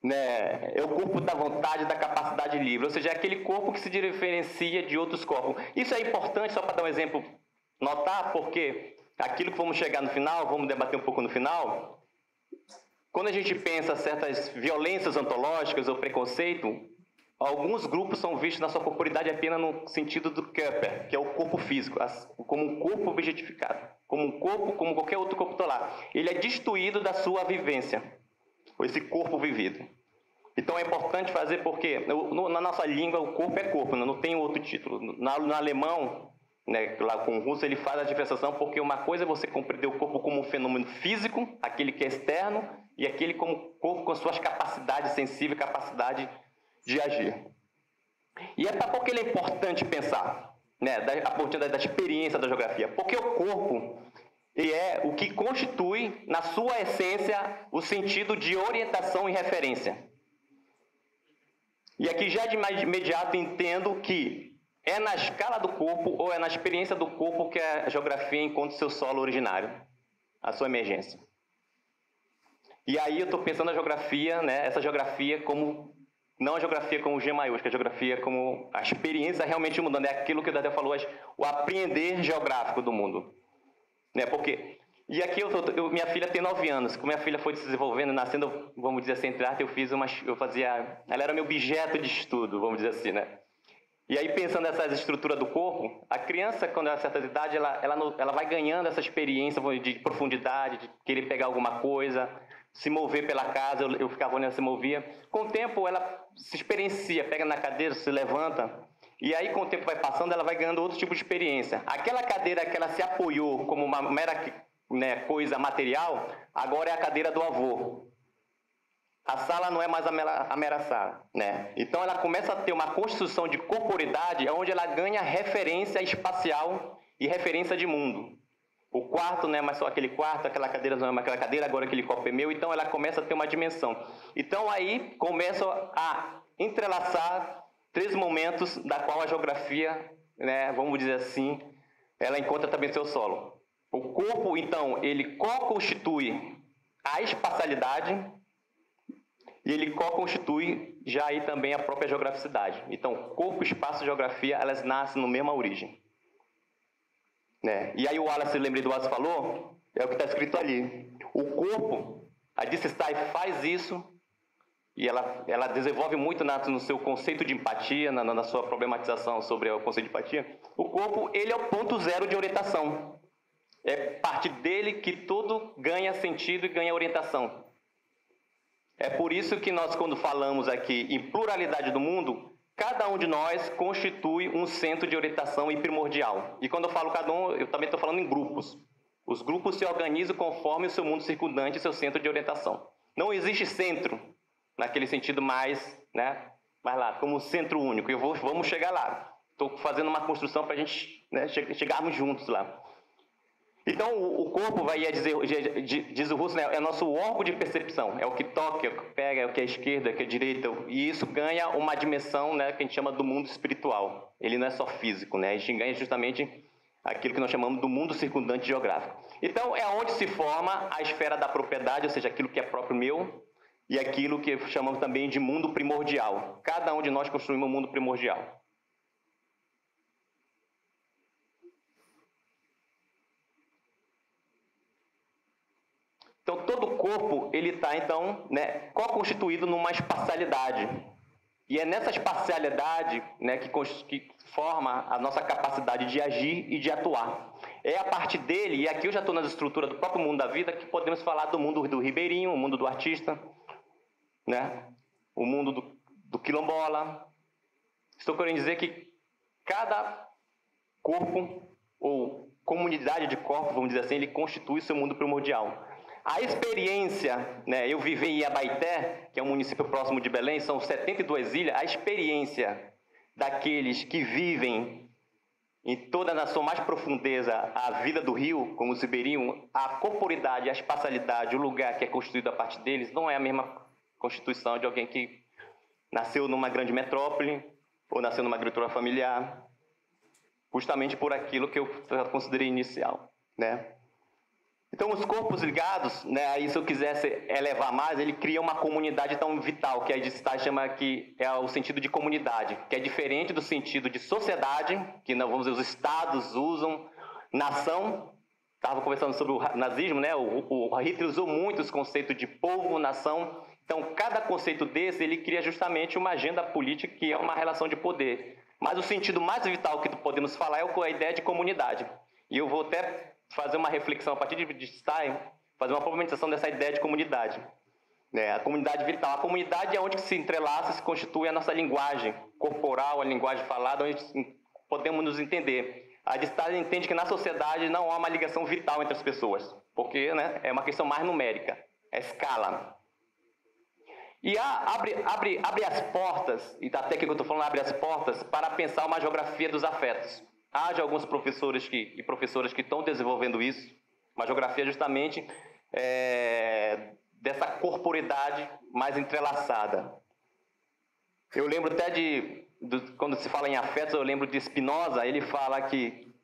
né? É o corpo da vontade, da capacidade livre, ou seja, é aquele corpo que se diferencia de outros corpos. Isso é importante, só para dar um exemplo, notar, porque aquilo que vamos chegar no final, vamos debater um pouco no final, quando a gente pensa certas violências ontológicas ou preconceito, alguns grupos são vistos na sua corporidade apenas no sentido do Körper, que é o corpo físico, como um corpo objetificado, como um corpo, como qualquer outro corpo solar. Ele é destituído da sua vivência, esse corpo vivido. Então é importante fazer porque na nossa língua o corpo é corpo, não tem outro título. No alemão, né, lá com o russo, ele faz a diferenciação porque uma coisa é você compreender o corpo como um fenômeno físico, aquele que é externo, e aquele como corpo com suas capacidades sensíveis, capacidade de agir. E é porque ele é importante pensar, né, a partir da experiência da geografia, porque o corpo é o que constitui, na sua essência, o sentido de orientação e referência. E aqui já de imediato entendo que é na escala do corpo ou é na experiência do corpo que a geografia encontra o seu solo originário, a sua emergência. E aí eu estou pensando na geografia, né, essa geografia como, não a geografia como G maiúsculo, a geografia como a experiência realmente mudando, é aquilo que o Dadé falou, o apreender geográfico do mundo. Né, porque, e aqui minha filha tem 9 anos, como minha filha foi se desenvolvendo, nascendo, vamos dizer assim, entre arte, ela era meu objeto de estudo, vamos dizer assim, né. E aí, pensando nessa estrutura do corpo, a criança, quando ela tem certa idade, ela vai ganhando essa experiência de profundidade, de querer pegar alguma coisa, se mover pela casa, eu ficava olhando, ela se movia. Com o tempo, ela se experiencia, pega na cadeira, se levanta, e aí, com o tempo vai passando, ela vai ganhando outro tipo de experiência. Aquela cadeira que ela se apoiou como uma mera, né, coisa material, agora é a cadeira do avô. A sala não é mais a mera sala, né? Então ela começa a ter uma construção de corporidade onde ela ganha referência espacial e referência de mundo. O quarto não é mais só aquele quarto, aquela cadeira não é mais aquela cadeira, agora aquele copo é meu, então ela começa a ter uma dimensão. Então aí começa a entrelaçar 3 momentos da qual a geografia, né, vamos dizer assim, ela encontra também seu solo. O corpo, então, ele co-constitui a espacialidade, e ele co-constitui já aí também a própria geograficidade. Então, corpo, espaço e geografia, elas nascem na mesma origem. Né? E aí o Wallace, lembrei do Wallace falou, é o que está escrito ali. O corpo, a Disse Stein faz isso, e ela desenvolve muito no seu conceito de empatia, na sua problematização sobre o conceito de empatia. O corpo, ele é o ponto zero de orientação. É parte dele que tudo ganha sentido e ganha orientação. É por isso que nós, quando falamos aqui em pluralidade do mundo, cada um de nós constitui um centro de orientação e primordial. E quando eu falo cada um, eu também estou falando em grupos. Os grupos se organizam conforme o seu mundo circundante e seu centro de orientação. Não existe centro, naquele sentido mais, né, mais lá, como um centro único. Vamos chegar lá. Estou fazendo uma construção para a gente, né, chegarmos juntos lá. Então, o corpo, diz o Russo, né, é nosso órgão de percepção, é o que toca, é o que pega, é o que é esquerda, é o que é direita, e isso ganha uma dimensão, né, que a gente chama do mundo espiritual. Ele não é só físico, né, a gente ganha justamente aquilo que nós chamamos do mundo circundante geográfico. Então, é onde se forma a esfera da propriedade, ou seja, aquilo que é próprio meu, e aquilo que chamamos também de mundo primordial. Cada um de nós construímos um mundo primordial. Então, todo o corpo, ele está, então, né, co-constituído numa espacialidade. E é nessa espacialidade, né, que forma a nossa capacidade de agir e de atuar. É a partir dele, e aqui eu já estou nas estruturas do próprio mundo da vida, que podemos falar do mundo do ribeirinho, o mundo do artista, né, o mundo do quilombola, Estou querendo dizer que cada corpo, ou comunidade de corpos, vamos dizer assim, ele constitui seu mundo primordial. A experiência, né, eu vivi em Abaeté, que é um município próximo de Belém, são 72 ilhas, a experiência daqueles que vivem em toda a sua mais profundeza a vida do rio, como os ribeirinhos, a corporidade, a espacialidade, o lugar que é constituído a partir deles, não é a mesma constituição de alguém que nasceu numa grande metrópole ou nasceu numa agricultura familiar, justamente por aquilo que eu considerei inicial, né? Então, os corpos ligados, né, aí se eu quisesse elevar mais, ele cria uma comunidade tão vital, que a gente chama que é o sentido de comunidade, que é diferente do sentido de sociedade, que não, vamos dizer, os estados usam, nação, estava conversando sobre o nazismo, né, o Hitler usou muito os conceitos de povo, nação. Então, cada conceito desse, ele cria justamente uma agenda política que é uma relação de poder. Mas o sentido mais vital que podemos falar é a ideia de comunidade. E eu vou até fazer uma reflexão a partir de Stein, fazer uma problematização dessa ideia de comunidade. Né? A comunidade vital. A comunidade é onde se entrelaça, se constitui a nossa linguagem corporal, a linguagem falada, onde podemos nos entender. A de Stein entende que na sociedade não há uma ligação vital entre as pessoas, porque, né, é uma questão mais numérica, é escala. E abre as portas, e até que eu estou falando, abre as portas para pensar uma geografia dos afetos. Há de alguns professores e professoras que estão desenvolvendo isso, uma geografia justamente dessa corporidade mais entrelaçada. Eu lembro até quando se fala em afetos, eu lembro de Spinoza, ele fala que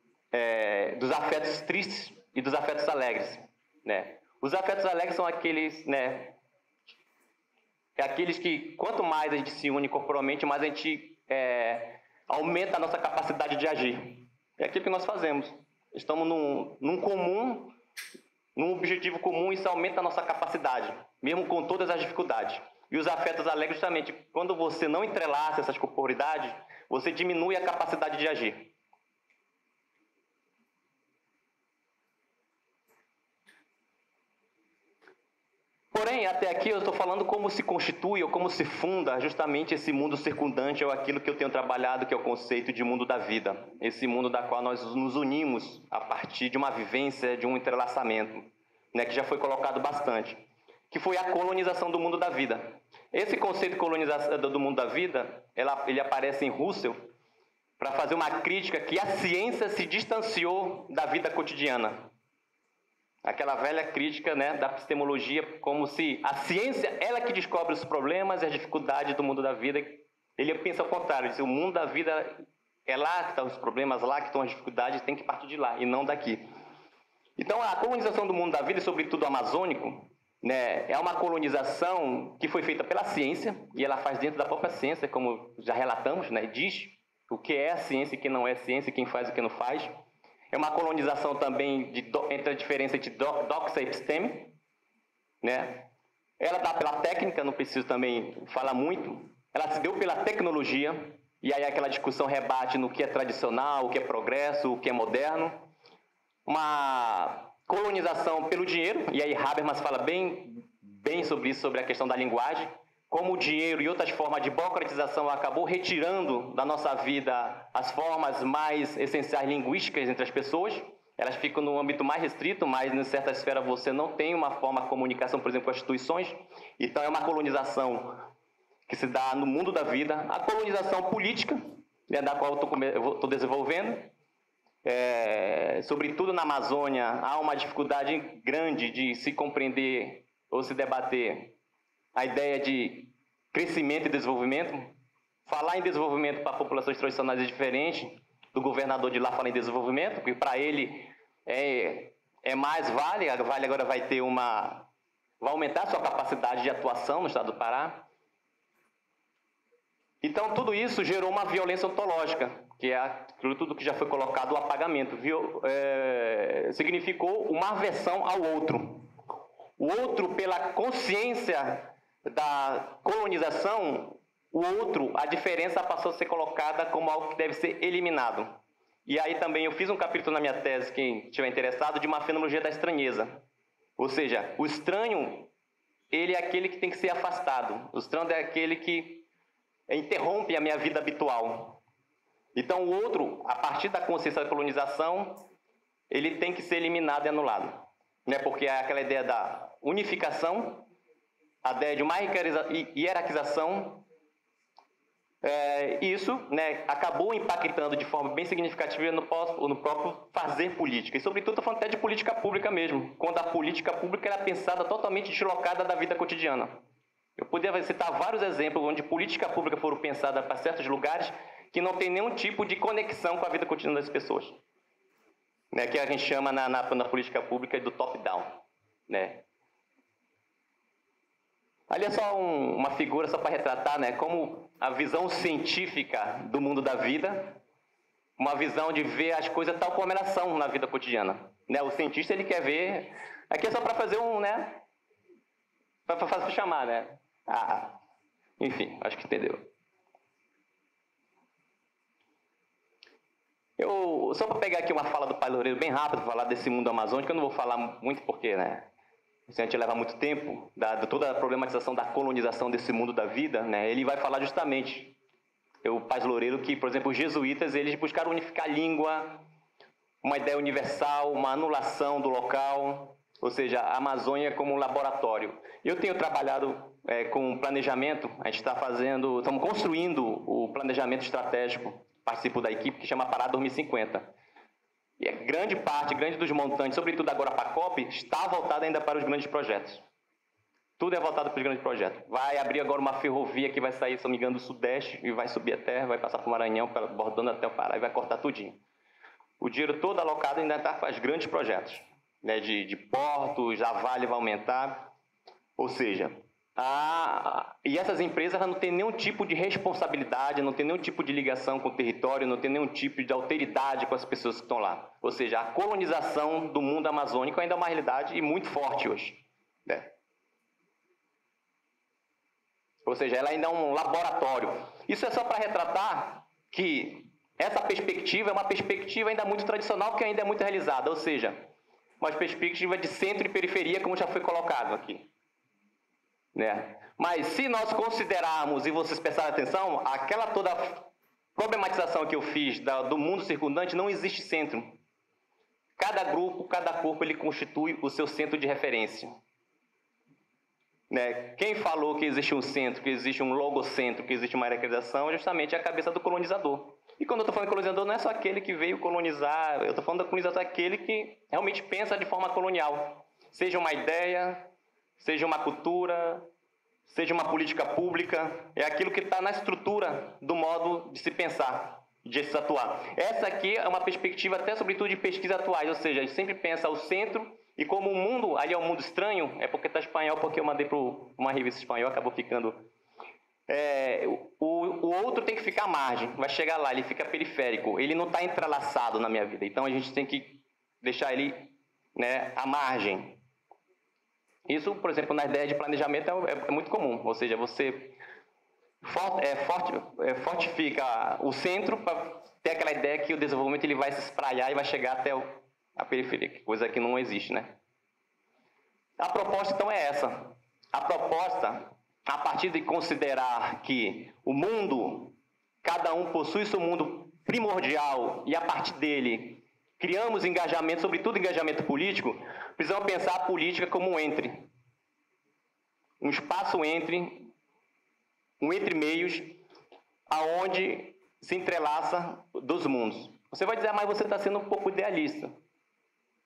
dos afetos tristes e dos afetos alegres. Né? Os afetos alegres são aqueles, né, aqueles que, quanto mais a gente se une corporalmente, mais a gente aumenta a nossa capacidade de agir. É aquilo que nós fazemos. Estamos num comum, num objetivo comum, e isso aumenta a nossa capacidade, mesmo com todas as dificuldades. E os afetos alegres, justamente, quando você não entrelaça essas corporidades, você diminui a capacidade de agir. Porém, até aqui eu estou falando como se constitui ou como se funda justamente esse mundo circundante, ou aquilo que eu tenho trabalhado, que é o conceito de mundo da vida. Esse mundo da qual nós nos unimos a partir de uma vivência, de um entrelaçamento, né, que já foi colocado bastante, que foi a colonização do mundo da vida. Esse conceito de colonização do mundo da vida, ele aparece em Russell para fazer uma crítica que a ciência se distanciou da vida cotidiana. Aquela velha crítica, né, da epistemologia, como se a ciência, ela que descobre os problemas e as dificuldades do mundo da vida. Ele pensa ao contrário, diz, o mundo da vida é lá que estão os problemas, lá que estão as dificuldades, tem que partir de lá e não daqui. Então, a colonização do mundo da vida, e sobretudo amazônico, né, é uma colonização que foi feita pela ciência, e ela faz dentro da própria ciência, como já relatamos, né, diz o que é a ciência e o que não é ciência, quem faz e quem não faz. É uma colonização também entre a diferença entre doxa e episteme, né? Ela dá pela técnica, não preciso também falar muito. Ela se deu pela tecnologia, e aí aquela discussão rebate no que é tradicional, o que é progresso, o que é moderno. Uma colonização pelo dinheiro, e aí Habermas fala bem sobre isso, sobre a questão da linguagem, como o dinheiro e outras formas de burocratização acabou retirando da nossa vida as formas mais essenciais linguísticas entre as pessoas. Elas ficam no âmbito mais restrito, mas em certa esfera você não tem uma forma de comunicação, por exemplo, com as instituições. Então é uma colonização que se dá no mundo da vida. A colonização política, né, da qual eu estou desenvolvendo. Sobretudo na Amazônia, há uma dificuldade grande de se compreender ou se debater a ideia de crescimento e desenvolvimento. Falar em desenvolvimento para populações tradicionais é diferente do governador de lá falar em desenvolvimento, porque para ele mais Vale agora vai aumentar a sua capacidade de atuação no estado do Pará. Então, tudo isso gerou uma violência ontológica, que é tudo que já foi colocado, o apagamento. Significou uma aversão ao outro. O outro, pela consciência da colonização, o outro, a diferença passou a ser colocada como algo que deve ser eliminado. E aí também eu fiz um capítulo na minha tese, quem estiver interessado, de uma fenomenologia da estranheza. Ou seja, o estranho, ele é aquele que tem que ser afastado. O estranho é aquele que interrompem a minha vida habitual. Então, o outro, a partir da consciência da colonização, ele tem que ser eliminado e anulado. Né? Porque é aquela ideia da unificação, a ideia de uma hierarquização, isso, né, acabou impactando de forma bem significativa no próprio fazer política. E, sobretudo, estou falando até de política pública mesmo, quando a política pública era pensada totalmente deslocada da vida cotidiana. Eu poderia citar vários exemplos onde política pública foram pensadas para certos lugares que não tem nenhum tipo de conexão com a vida cotidiana das pessoas. Né, que a gente chama na política pública do top-down. Né? Ali é só uma figura só para retratar, né, como a visão científica do mundo da vida, uma visão de ver as coisas tal como elas são na vida cotidiana. Né? O cientista, ele quer ver... Aqui é só para fazer né, para chamar, né? Enfim, acho que entendeu. Só para pegar aqui uma fala do Pai Loureiro bem rápido, falar desse mundo amazônico, eu não vou falar muito porque, né, se a gente leva muito tempo, de toda a problematização da colonização desse mundo da vida, né, ele vai falar justamente, o Pai Loureiro, que, por exemplo, os jesuítas, eles buscaram unificar a língua, uma ideia universal, uma anulação do local, ou seja, a Amazônia como um laboratório. Eu tenho trabalhado com planejamento, a gente estamos construindo o planejamento estratégico, participo da equipe que chama Pará 2050. E a grande dos montantes, sobretudo agora para a COP, está voltada ainda para os grandes projetos. Tudo é voltado para os grandes projetos. Vai abrir agora uma ferrovia que vai sair, se não me engano, do Sudeste, e vai subir a terra, vai passar para o Maranhão, bordando até o Pará, e vai cortar tudinho. O dinheiro todo alocado ainda está para os grandes projetos. Né, de portos, a Vale vai aumentar. Ou seja, e essas empresas não têm nenhum tipo de responsabilidade, não têm nenhum tipo de ligação com o território, não têm nenhum tipo de alteridade com as pessoas que estão lá. Ou seja, a colonização do mundo amazônico ainda é uma realidade e muito forte hoje. Né? Ou seja, ela ainda é um laboratório. Isso é só para retratar que essa perspectiva é uma perspectiva ainda muito tradicional, que ainda é muito realizada. Ou seja, uma perspectiva de centro e periferia, como já foi colocado aqui. Né? Mas se nós considerarmos, e vocês prestarem atenção, aquela toda problematização que eu fiz do mundo circundante, não existe centro. Cada grupo, cada corpo, ele constitui o seu centro de referência. Né? Quem falou que existe um centro, que existe um logocentro, que existe uma hierarquização, é justamente a cabeça do colonizador. E quando eu estou falando de colonizador, não é só aquele que veio colonizar, eu estou falando da colonização, aquele que realmente pensa de forma colonial. Seja uma ideia, seja uma cultura, seja uma política pública, é aquilo que está na estrutura do modo de se pensar, de se atuar. Essa aqui é uma perspectiva até, sobretudo, de pesquisa atuais, ou seja, a gente sempre pensa o centro, e como o mundo ali é um mundo estranho, é porque está espanhol, porque eu mandei para uma revista espanhola, acabou ficando... o outro tem que ficar à margem, vai chegar lá, ele fica periférico, ele não está entrelaçado na minha vida, então a gente tem que deixar ele, né, à margem. Isso, por exemplo, na ideia de planejamento é muito comum, ou seja, você fortifica o centro para ter aquela ideia que o desenvolvimento ele vai se espraiar e vai chegar até a periferia, coisa que não existe, né? A proposta, então, é essa. A proposta, a partir de considerar que o mundo, cada um possui seu mundo primordial e a partir dele criamos engajamento, sobretudo engajamento político, precisamos pensar a política como um espaço entre meios, aonde se entrelaça dos mundos. Você vai dizer, mas você está sendo um pouco idealista.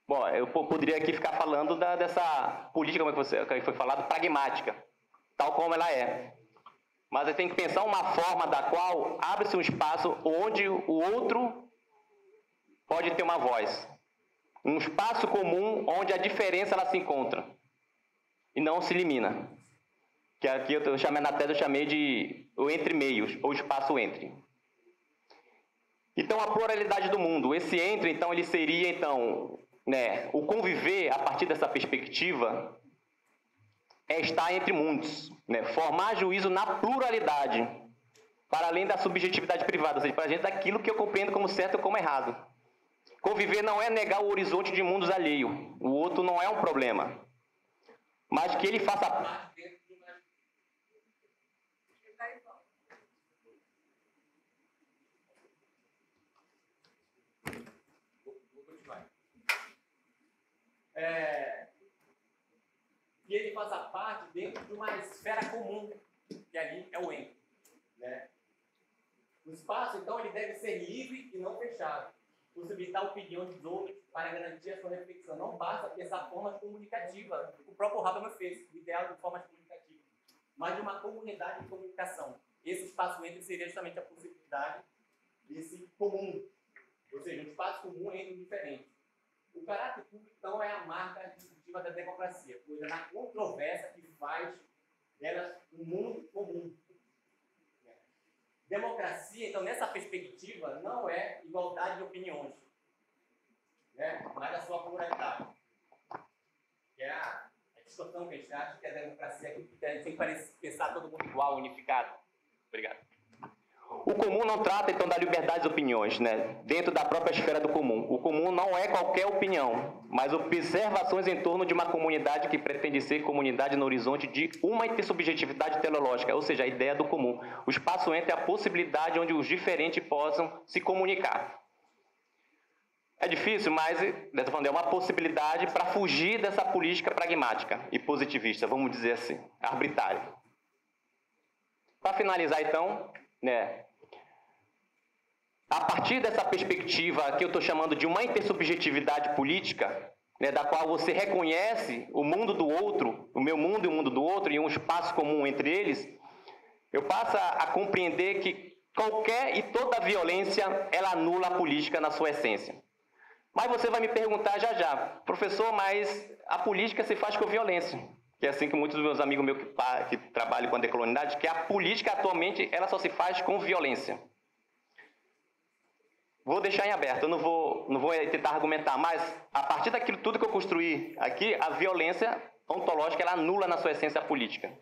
Bom, eu poderia aqui ficar falando dessa política, como foi falado, pragmática, tal como ela é. Mas eu tenho que pensar uma forma da qual abre-se um espaço onde o outro pode ter uma voz. Um espaço comum onde a diferença ela se encontra e não se elimina. Que aqui na tese eu chamei de o entre meios, ou espaço entre. Então, a pluralidade do mundo. Esse entre, então, ele seria, então, né, o conviver a partir dessa perspectiva é estar entre mundos, né, formar juízo na pluralidade, para além da subjetividade privada, ou seja, para a gente daquilo que eu compreendo como certo ou como errado. Conviver não é negar o horizonte de mundos alheio, o outro não é um problema, mas que ele faça... que ele faça parte dentro de uma esfera comum, que ali é o ente, né? O espaço, então, ele deve ser livre e não fechado, possibilitar a opinião dos outros para garantir a sua reflexão. Não basta pensar formas comunicativas, o próprio Habermas fez, o ideal de formas comunicativas, mas de uma comunidade de comunicação. Esse espaço entre seria justamente a possibilidade desse comum, ou seja, um espaço comum entre diferentes. O caráter público, então, é a marca distintiva da democracia, pois é na controvérsia que faz dela um mundo comum. Democracia, então, nessa perspectiva, não é igualdade de opiniões, né? Mas a sua pluralidade. Que é a distorção que a gente acha que a democracia é que a gente tem que pensar todo mundo igual, unificado. Obrigado. O comum não trata, então, da liberdade de opiniões, né? Dentro da própria esfera do comum. O comum não é qualquer opinião, mas observações em torno de uma comunidade que pretende ser comunidade no horizonte de uma intersubjetividade teleológica, ou seja, a ideia do comum. O espaço entre a possibilidade onde os diferentes possam se comunicar. É difícil, mas dessa forma, é uma possibilidade para fugir dessa política pragmática e positivista, vamos dizer assim, arbitrária. Para finalizar, então, né, a partir dessa perspectiva que eu estou chamando de uma intersubjetividade política, né, da qual você reconhece o mundo do outro, o meu mundo e o mundo do outro, e um espaço comum entre eles, eu passo a compreender que qualquer e toda violência, ela anula a política na sua essência. Mas você vai me perguntar já, professor, mas a política se faz com violência. Que é assim que muitos dos meus amigos meus que trabalham com a decolonialidade, que a política atualmente ela só se faz com violência. Vou deixar em aberto, eu não vou tentar argumentar, mas a partir daquilo tudo que eu construí aqui, a violência ontológica ela anula na sua essência a política.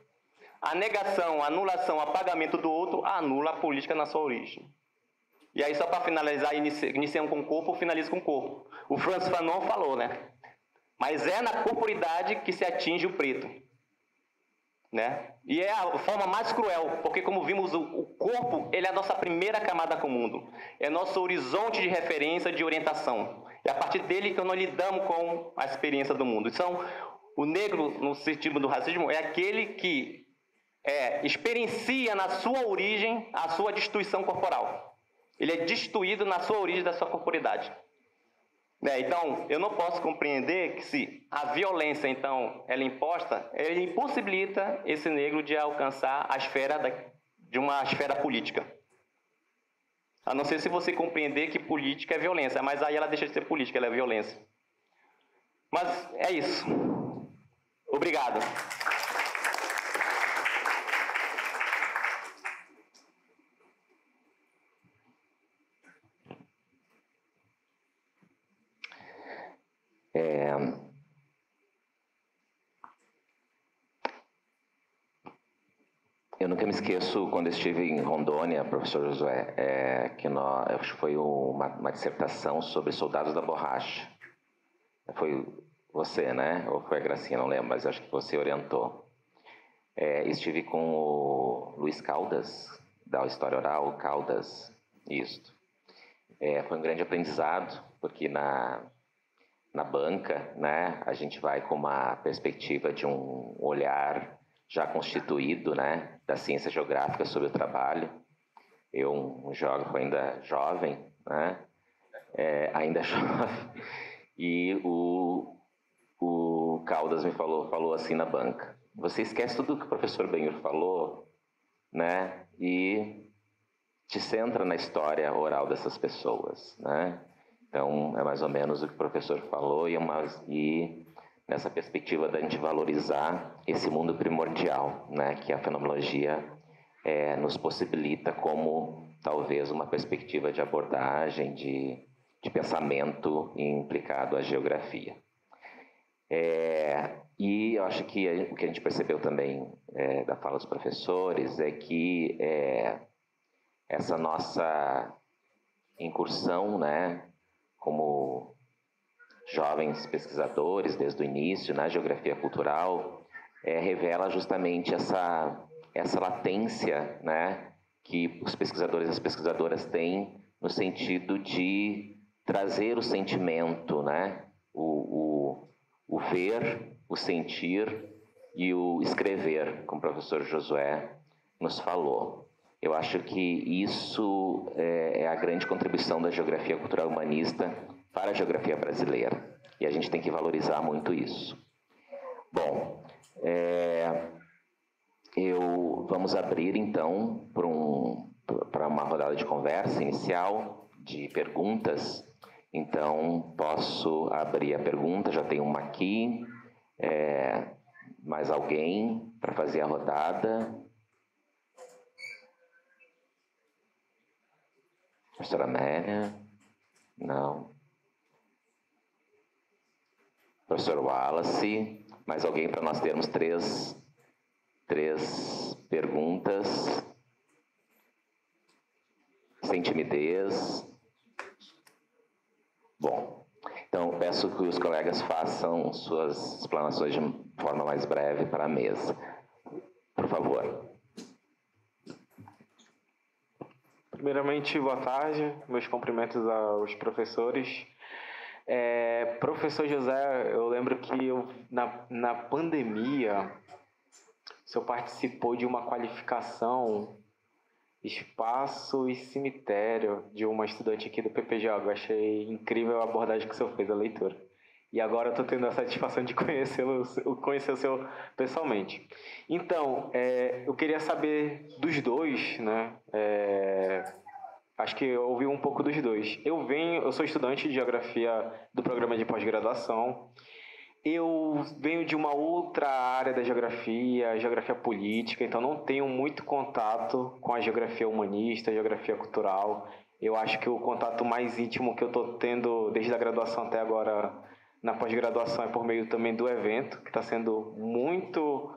A negação, a anulação, o apagamento do outro anula a política na sua origem. E aí, só para finalizar, iniciando com o corpo, finalizo com o corpo. O Frantz Fanon falou, né? Mas é na corporidade que se atinge o preto. Né? E é a forma mais cruel, porque como vimos, o corpo ele é a nossa primeira camada com o mundo. É nosso horizonte de referência, de orientação. É a partir dele que nós lidamos com a experiência do mundo. Então, o negro, no sentido do racismo, é aquele que experiencia na sua origem a sua destituição corporal. Ele é destituído na sua origem da sua corporidade. Então, eu não posso compreender que se a violência, então, ela é imposta, ela impossibilita esse negro de alcançar a esfera de uma esfera política. A não ser se você compreender que política é violência, mas aí ela deixa de ser política, ela é violência. Mas é isso. Obrigado. Eu nunca me esqueço, quando eu estive em Rondônia, professor Josué, acho que foi uma dissertação sobre soldados da borracha. Foi você, né? Ou foi a Gracinha, não lembro, mas acho que você orientou. Estive com o Luiz Caldas, da História Oral, Caldas, isto. Foi um grande aprendizado, porque na banca, né, a gente vai com uma perspectiva de um olhar já constituído, né, da ciência geográfica sobre o trabalho. Eu, um geógrafo ainda jovem, né, ainda jovem, e o Caldas me falou assim na banca: você esquece tudo que o professor Benhur falou, né, e te centra na história oral dessas pessoas, né? Então, é mais ou menos o que o professor falou, e nessa perspectiva da gente valorizar esse mundo primordial, né, que a fenomenologia nos possibilita como, talvez, uma perspectiva de abordagem, de pensamento implicado à geografia. E eu acho que o que a gente percebeu também da fala dos professores é que essa nossa incursão, né, como jovens pesquisadores desde o início na geografia cultural, revela justamente essa latência, né, que os pesquisadores e as pesquisadoras têm no sentido de trazer o sentimento, né, o o ver, o sentir e o escrever, como o professor Josué nos falou. Eu acho que isso é a grande contribuição da geografia cultural humanista para a geografia brasileira. E a gente tem que valorizar muito isso. Bom, vamos abrir, então, para uma rodada de conversa inicial, de perguntas. Então, posso abrir a pergunta, já tem uma aqui. Mais alguém para fazer a rodada? Professora Amélia? Não. Professor Wallace? Mais alguém para nós termos três perguntas? Sem timidez? Bom, então peço que os colegas façam suas explanações de forma mais breve para a mesa. Por favor. Primeiramente, boa tarde. Meus cumprimentos aos professores. Professor José, eu lembro que na pandemia, o senhor participou de uma qualificação Espaço e Cemitério de uma estudante aqui do PPG. Eu achei incrível a abordagem que o senhor fez, a leitura. E agora eu estou tendo a satisfação de conhecer o senhor pessoalmente. Então, eu queria saber dos dois, né? Acho que eu ouvi um pouco dos dois. Eu sou estudante de Geografia do programa de pós-graduação. Eu venho de uma outra área da geografia política, então não tenho muito contato com a geografia humanista, a geografia cultural. Eu acho que o contato mais íntimo que eu estou tendo desde a graduação até agora na pós-graduação é por meio também do evento, que está sendo muito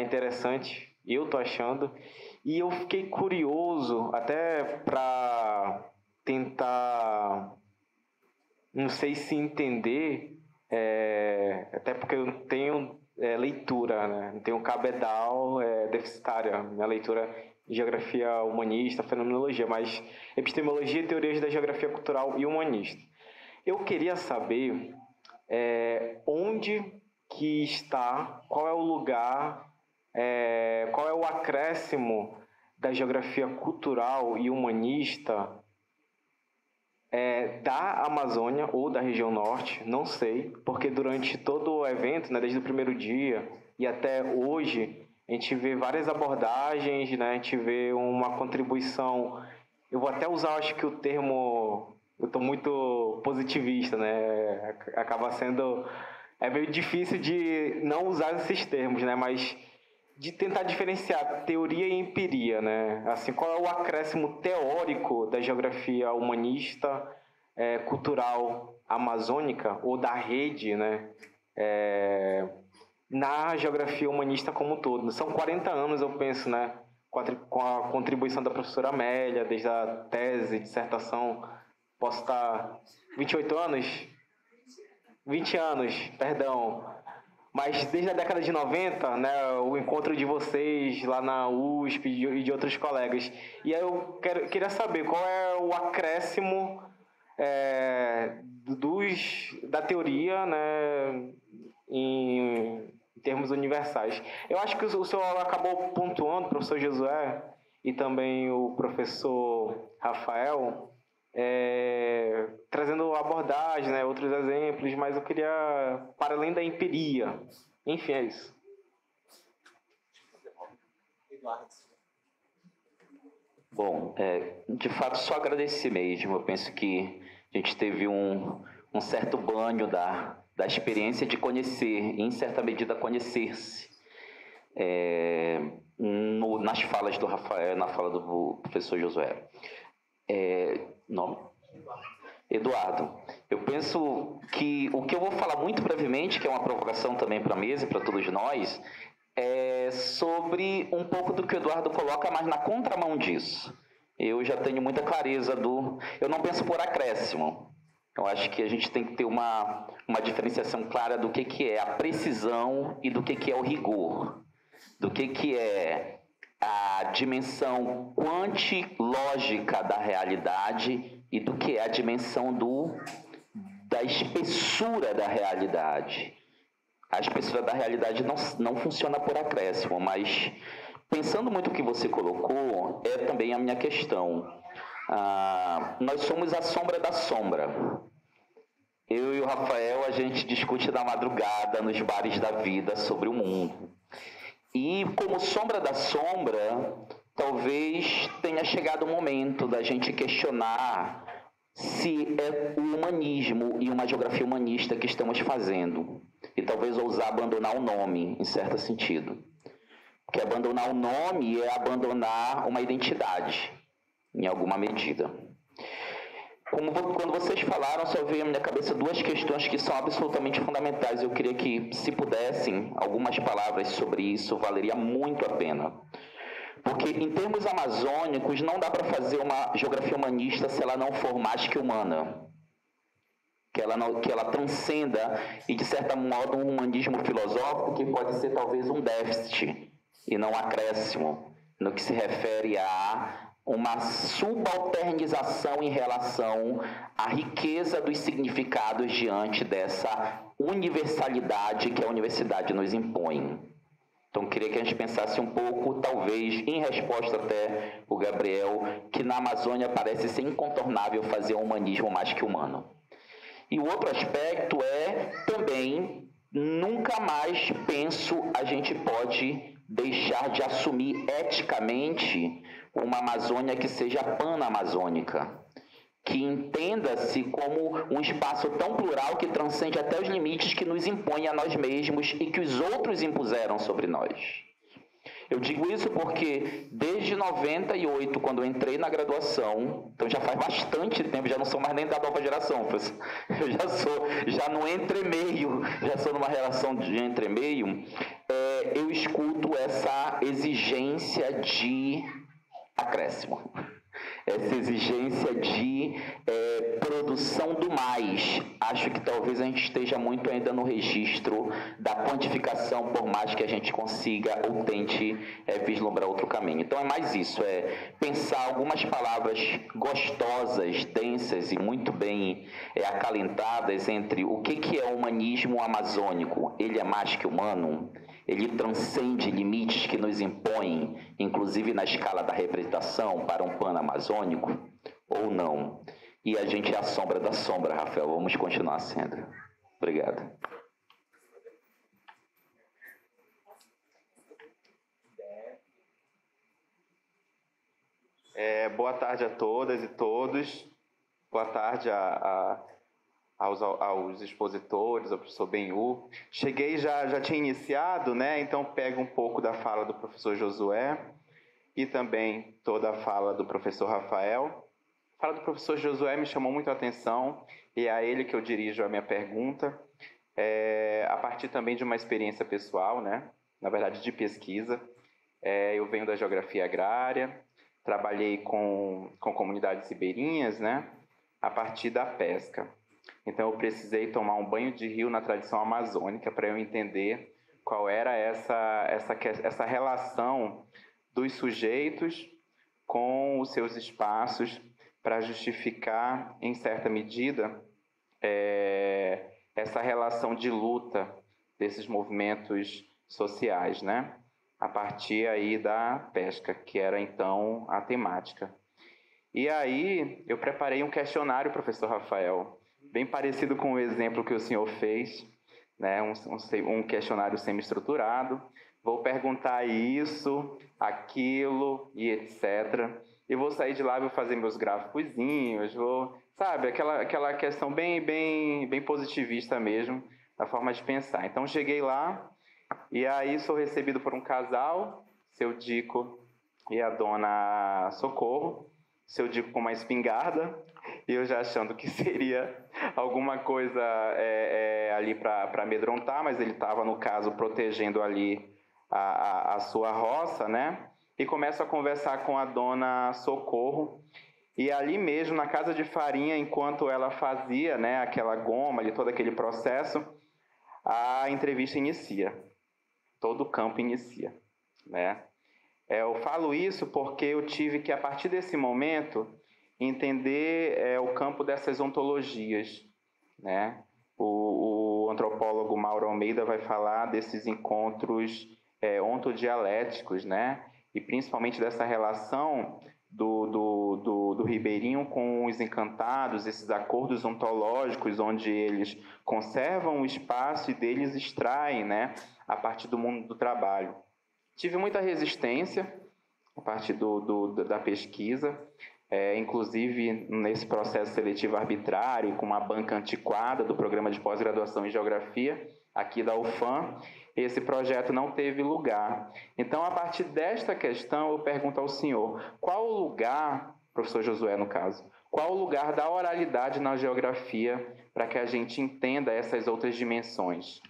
interessante, eu estou achando. E eu fiquei curioso até para tentar, não sei se entender, até porque eu não tenho leitura, né? Não tenho cabedal deficitária, minha leitura em geografia humanista, fenomenologia, mas epistemologia e teorias da geografia cultural e humanista. Eu queria saber onde que está, qual é o lugar, qual é o acréscimo da geografia cultural e humanista da Amazônia ou da região norte, não sei, porque durante todo o evento, né, desde o primeiro dia e até hoje, a gente vê várias abordagens, né, a gente vê uma contribuição, eu vou até usar, acho que o termo, eu estou muito positivista, né, acaba sendo, meio difícil de não usar esses termos, né, mas de tentar diferenciar teoria e empiria, né? Assim, qual é o acréscimo teórico da geografia humanista, cultural amazônica ou da rede, né? Na geografia humanista como um todo. São 40 anos, eu penso, né? Com a contribuição da professora Amélia, desde a tese, dissertação, posso estar 28 anos? 20 anos, perdão. Mas desde a década de 90, né, o encontro de vocês lá na USP e de outros colegas. E aí eu queria saber qual é o acréscimo da teoria, né, em termos universais. Eu acho que o senhor acabou pontuando, o professor Josué e também o professor Rafael, trazendo abordagem, né, outros exemplos, mas eu queria, para além da empiria, enfim, é isso. Bom, de fato, só agradecer mesmo. Eu penso que a gente teve um certo banho da experiência de conhecer, e, em certa medida, conhecer-se. Nas falas do Rafael, na fala do professor Josué. Nome? Eduardo. Eu penso que o que eu vou falar muito brevemente, que é uma provocação também para a mesa e para todos nós, é sobre um pouco do que o Eduardo coloca, mas na contramão disso. Eu já tenho muita clareza eu não penso por acréscimo. Eu acho que a gente tem que ter uma diferenciação clara do que é a precisão e do que é o rigor. Do que é a dimensão quantilógica da realidade e do que é a dimensão da espessura da realidade. a espessura da realidade não funciona por acréscimo, mas pensando muito o que você colocou, é também a minha questão. Nós somos a sombra da sombra. Eu e o Rafael, a gente discute na madrugada, nos bares da vida, sobre o mundo. E como sombra da sombra, talvez tenha chegado o momento da gente questionar se é o humanismo e uma geografia humanista que estamos fazendo. E talvez ousar abandonar o nome, em certo sentido. Porque abandonar o nome é abandonar uma identidade, em alguma medida. Quando vocês falaram, só veio à minha cabeça duas questões que são absolutamente fundamentais. Eu queria que, se pudessem, algumas palavras sobre isso, valeria muito a pena. Porque, em termos amazônicos, não dá para fazer uma geografia humanista se ela não for mais que humana. Que ela transcenda, e, de certo modo, um humanismo filosófico que pode ser, talvez, um déficit, e não acréscimo, no que se refere a uma subalternização em relação à riqueza dos significados diante dessa universalidade que a universidade nos impõe. Então, queria que a gente pensasse um pouco, talvez, em resposta até o Gabriel, que na Amazônia parece ser incontornável fazer um humanismo mais que humano. E o outro aspecto é, também, nunca mais penso a gente pode deixar de assumir eticamente uma Amazônia que seja pan-amazônica, que entenda-se como um espaço tão plural que transcende até os limites que nos impõem a nós mesmos e que os outros impuseram sobre nós. Eu digo isso porque desde 98, quando eu entrei na graduação, então já faz bastante tempo, já não sou mais nem da nova geração, eu já no entremeio, já sou numa relação de entremeio, eu escuto essa exigência de acréscimo, essa exigência de produção do mais. Acho que talvez a gente esteja muito ainda no registro da quantificação, por mais que a gente consiga ou tente vislumbrar outro caminho. Então é mais isso, pensar algumas palavras gostosas, densas e muito bem acalentadas entre o que é o humanismo amazônico. Ele é mais que humano? Ele transcende limites que nos impõem, inclusive na escala da representação, para um plano amazônico, ou não? E a gente é a sombra da sombra, Rafael. Vamos continuar sendo. Obrigado. Boa tarde a todas e todos. Boa tarde aos expositores, ao professor Benhu. Cheguei, já tinha iniciado, né? Então pego um pouco da fala do professor Josué e também toda a fala do professor Rafael. A fala do professor Josué me chamou muito a atenção e é a ele que eu dirijo a minha pergunta, a partir também de uma experiência pessoal, né? Na verdade, de pesquisa. Eu venho da geografia agrária, trabalhei com comunidades ribeirinhas, né? A partir da pesca. Então, eu precisei tomar um banho de rio na tradição amazônica para eu entender qual era essa relação dos sujeitos com os seus espaços para justificar, em certa medida, essa relação de luta desses movimentos sociais, né? A partir aí da pesca, que era, então, a temática. E aí, eu preparei um questionário, professor Rafael, bem parecido com o exemplo que o senhor fez, né? Um questionário semi-estruturado. Vou perguntar isso, aquilo e etc. E vou sair de lá, vou fazer meus gráficozinhos, sabe, aquela questão bem positivista mesmo, da forma de pensar. Então, cheguei lá, e aí sou recebido por um casal, seu Dico e a dona Socorro, seu Dico com uma espingarda, e eu já achando que seria alguma coisa ali para amedrontar, mas ele estava, no caso, protegendo ali a sua roça, né? E começo a conversar com a dona Socorro, e ali mesmo, na casa de farinha, enquanto ela fazia, né, aquela goma ali, todo aquele processo, a entrevista inicia. Todo o campo inicia, né? Eu falo isso porque eu tive que, a partir desse momento, entender o campo dessas ontologias, né? O antropólogo Mauro Almeida vai falar desses encontros ontodialéticos, né? E principalmente dessa relação do ribeirinho com os encantados, esses acordos ontológicos onde eles conservam o espaço e deles extraem, né, a partir do mundo do trabalho. Tive muita resistência a partir da pesquisa, inclusive nesse processo seletivo arbitrário, com uma banca antiquada do programa de pós-graduação em Geografia, aqui da UFAM, esse projeto não teve lugar. Então, a partir desta questão, eu pergunto ao senhor, qual o lugar, professor Josué no caso, qual o lugar da oralidade na geografia para que a gente entenda essas outras dimensões?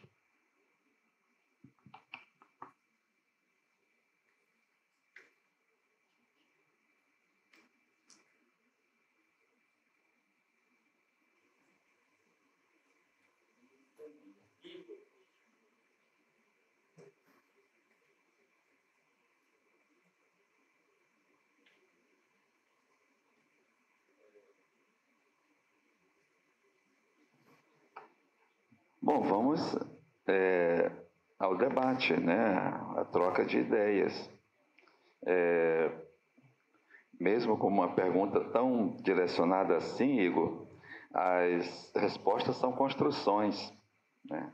Bom, vamos ao debate, né? A troca de ideias. Mesmo com uma pergunta tão direcionada assim, Igor, as respostas são construções, né?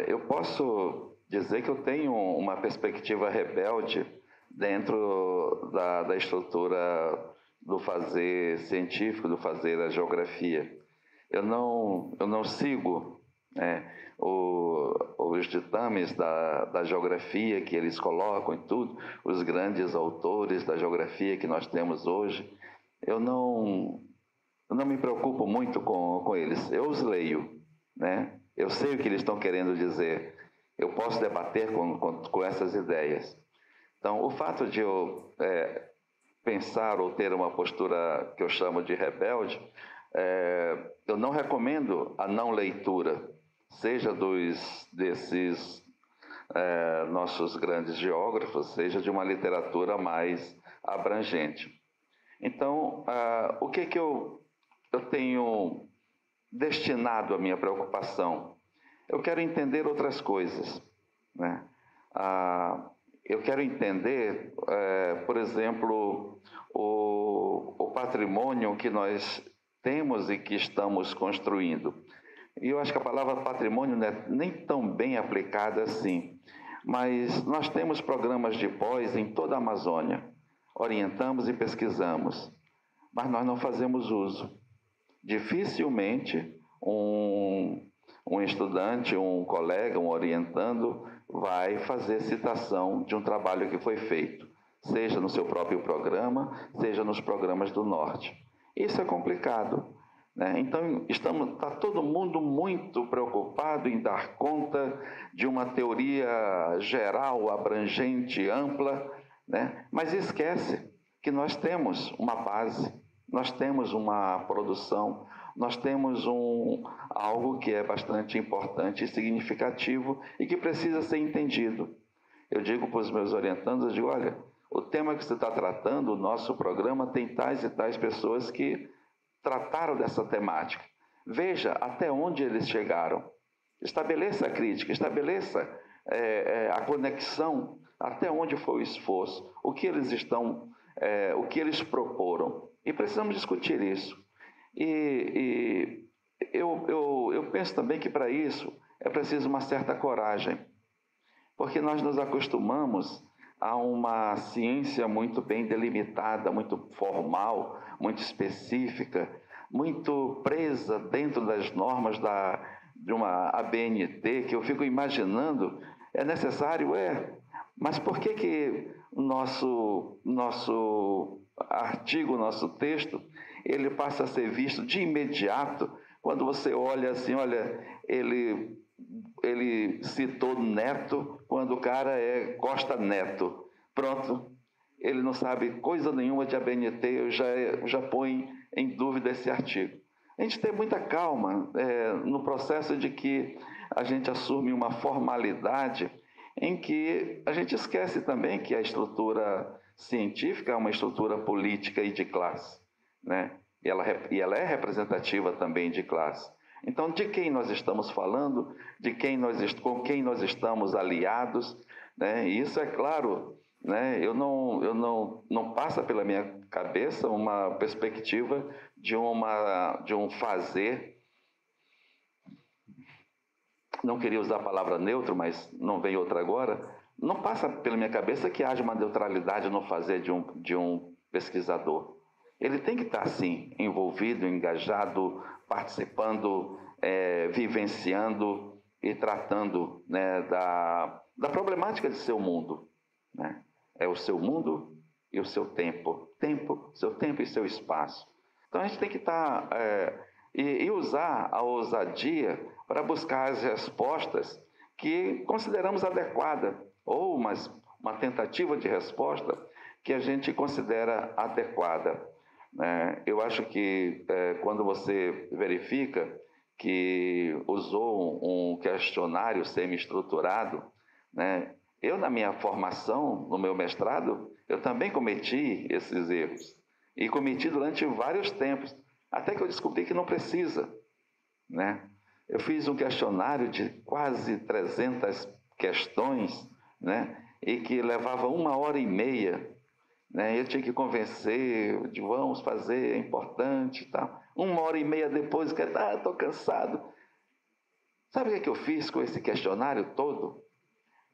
Eu posso dizer que eu tenho uma perspectiva rebelde dentro da estrutura do fazer científico, do fazer a geografia. Eu não sigo, né, os ditames da geografia que eles colocam e tudo, os grandes autores da geografia que nós temos hoje. Eu não me preocupo muito com eles. Eu os leio, né? Eu sei o que eles estão querendo dizer. Eu posso debater com essas ideias. Então, o fato de eu pensar ou ter uma postura que eu chamo de rebelde, eu não recomendo a não leitura, seja desses nossos grandes geógrafos, seja de uma literatura mais abrangente. Então, o que eu tenho destinado a minha preocupação? Eu quero entender outras coisas, né? Eu quero entender, por exemplo, o patrimônio que nós temos e que estamos construindo. E eu acho que a palavra patrimônio não é nem tão bem aplicada assim, mas nós temos programas de pós em toda a Amazônia, orientamos e pesquisamos, mas nós não fazemos uso. Dificilmente um estudante, um colega, um orientando, vai fazer citação de um trabalho que foi feito, seja no seu próprio programa, seja nos programas do Norte. Isso é complicado, né? Então, está todo mundo muito preocupado em dar conta de uma teoria geral, abrangente, ampla, né? Mas esquece que nós temos uma base, nós temos uma produção, nós temos algo que é bastante importante e significativo e que precisa ser entendido. Eu digo para os meus orientandos, eu digo, olha, o tema que você está tratando, o nosso programa, tem tais e tais pessoas que trataram dessa temática. Veja até onde eles chegaram. Estabeleça a crítica, estabeleça a conexão, até onde foi o esforço, o que eles estão, o que eles proporam. E precisamos discutir isso. E eu penso também que para isso é preciso uma certa coragem, porque nós nos acostumamos a uma ciência muito bem delimitada, muito formal, muito específica, muito presa dentro das normas de uma ABNT, que eu fico imaginando, é necessário? Mas por que o nosso artigo, nosso texto, ele passa a ser visto de imediato, quando você olha assim, olha, ele citou Neto, quando o cara é Costa Neto. Pronto, ele não sabe coisa nenhuma de ABNT, eu já ponho em dúvida esse artigo. A gente tem muita calma no processo de que a gente assume uma formalidade em que a gente esquece também que a estrutura científica é uma estrutura política e de classe, né? E ela é representativa também de classe. Então, de quem nós estamos falando, com quem nós estamos aliados, né? E isso é claro, né? Não passa pela minha cabeça uma perspectiva de um fazer. Não queria usar a palavra neutro, mas não vem outra agora. Não passa pela minha cabeça que haja uma neutralidade no fazer de um pesquisador. Ele tem que estar, sim, envolvido, engajado, participando, vivenciando e tratando, né, da problemática de seu mundo, né? É o seu mundo e o seu tempo. Seu tempo e seu espaço. Então, a gente tem que estar... e usar a ousadia para buscar as respostas que consideramos adequadas, ou uma tentativa de resposta que a gente considera adequada. Eu acho que quando você verifica que usou um questionário semi-estruturado, né, eu, na minha formação, no meu mestrado, eu também cometi esses erros. E cometi durante vários tempos, até que eu descobri que não precisa, né? Eu fiz um questionário de quase 300 questões, né, e que levava 1h30, né? Eu tinha que convencer de vamos fazer, é importante e tal. 1h30 depois, estou cansado. Sabe o que eu fiz com esse questionário todo?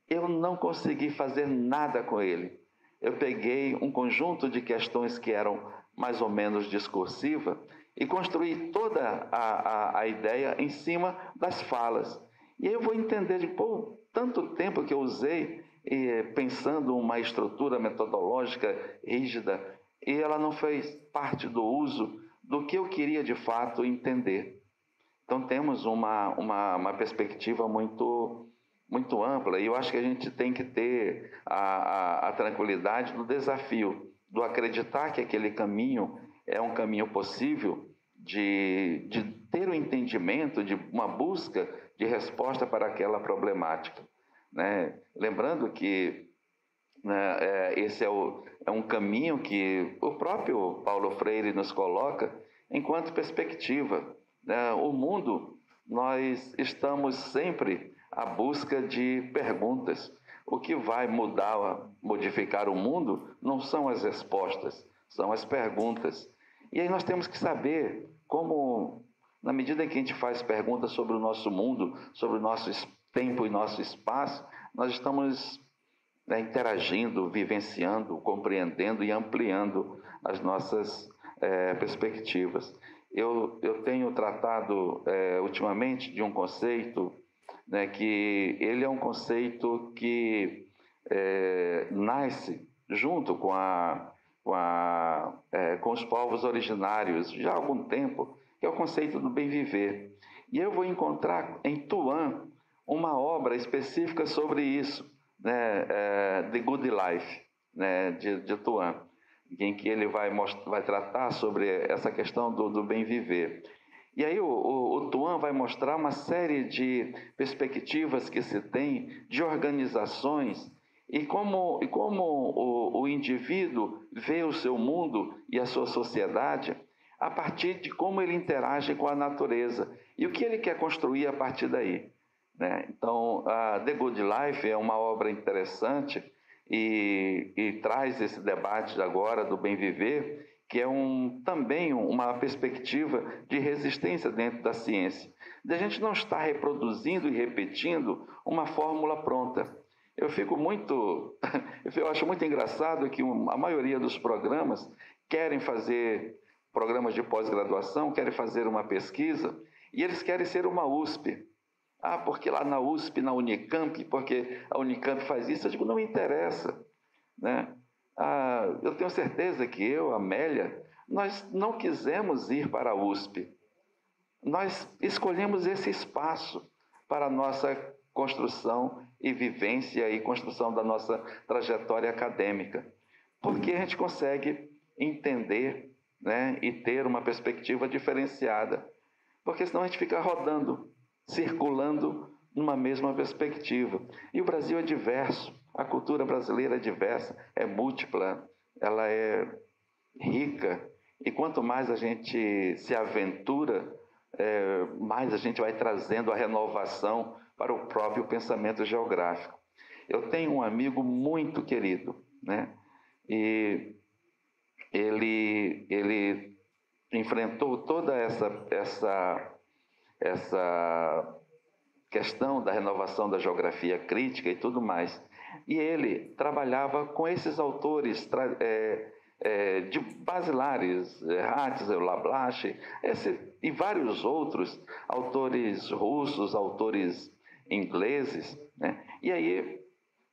Eu não consegui fazer nada com ele. Eu peguei um conjunto de questões que eram mais ou menos discursivas e construí toda a ideia em cima das falas. E aí eu vou entender tanto tempo que eu usei pensando uma estrutura metodológica rígida e ela não fez parte do uso do que eu queria de fato entender. Então temos uma perspectiva muito ampla e eu acho que a gente tem que ter a tranquilidade do desafio, do acreditar que aquele caminho é um caminho possível de ter um entendimento, de uma busca de resposta para aquela problemática, né? Lembrando que, né, esse é um caminho que o próprio Paulo Freire nos coloca enquanto perspectiva, né? O mundo, nós estamos sempre à busca de perguntas. O que vai modificar o mundo não são as respostas, são as perguntas. E aí nós temos que saber como, na medida em que a gente faz perguntas sobre o nosso mundo, sobre o nosso tempo e nosso espaço, nós estamos interagindo, vivenciando, compreendendo e ampliando as nossas perspectivas. Eu tenho tratado ultimamente de um conceito, né, que ele é um conceito que nasce junto com os povos originários já há algum tempo, que é o conceito do bem viver. E eu vou encontrar em Tuan uma obra específica sobre isso, né, The Good Life, né, de Tuan, em que ele vai tratar sobre essa questão do bem viver. E aí o Tuan vai mostrar uma série de perspectivas que se tem de organizações e como o indivíduo vê o seu mundo e a sua sociedade a partir de como ele interage com a natureza e o que ele quer construir a partir daí, né? Então, a The Good Life é uma obra interessante e traz esse debate agora do bem viver, que é também uma perspectiva de resistência dentro da ciência. De a gente não estar reproduzindo e repetindo uma fórmula pronta. Eu acho muito engraçado que a maioria dos programas querem fazer programas de pós-graduação, querem fazer uma pesquisa e eles querem ser uma USP. Porque lá na USP, na Unicamp, porque a Unicamp faz isso, eu digo, não me interessa, né? Eu tenho certeza que eu, Amélia, nós não quisemos ir para a USP. Nós escolhemos esse espaço para a nossa construção e vivência e construção da nossa trajetória acadêmica, porque a gente consegue entender, né, e ter uma perspectiva diferenciada, porque senão a gente fica rodando, circulando numa mesma perspectiva. E o Brasil é diverso, a cultura brasileira é diversa, é múltipla, ela é rica, e quanto mais a gente se aventura mais a gente vai trazendo a renovação para o próprio pensamento geográfico. Eu tenho um amigo muito querido, né? E ele enfrentou toda essa questão da renovação da geografia crítica e tudo mais. E ele trabalhava com esses autores de basilares, Ratzel, Lablache, e vários outros autores russos, autores ingleses, né? E aí,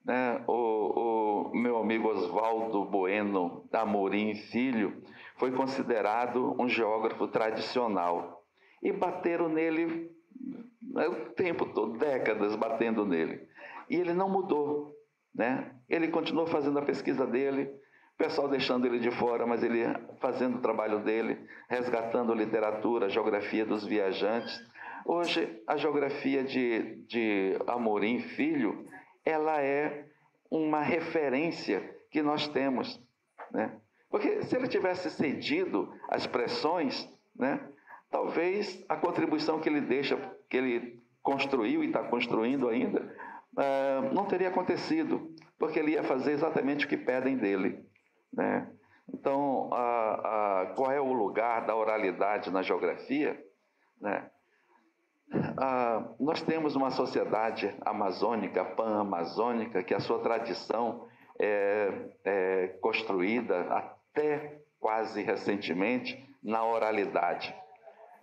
né, o meu amigo Oswaldo Bueno Amorim Filho foi considerado um geógrafo tradicional. E bateram nele o tempo todo, décadas batendo nele. E ele não mudou, né? Ele continuou fazendo a pesquisa dele, o pessoal deixando ele de fora, mas ele fazendo o trabalho dele, resgatando literatura, geografia dos viajantes. Hoje, a geografia de Amorim Filho, ela é uma referência que nós temos, né? Porque se ele tivesse cedido às pressões, né, talvez a contribuição que ele deixa, que ele construiu e está construindo ainda, não teria acontecido, porque ele ia fazer exatamente o que pedem dele, né? Então, qual é o lugar da oralidade na geografia, né? Nós temos uma sociedade amazônica, pan-amazônica, que a sua tradição é construída até quase recentemente na oralidade.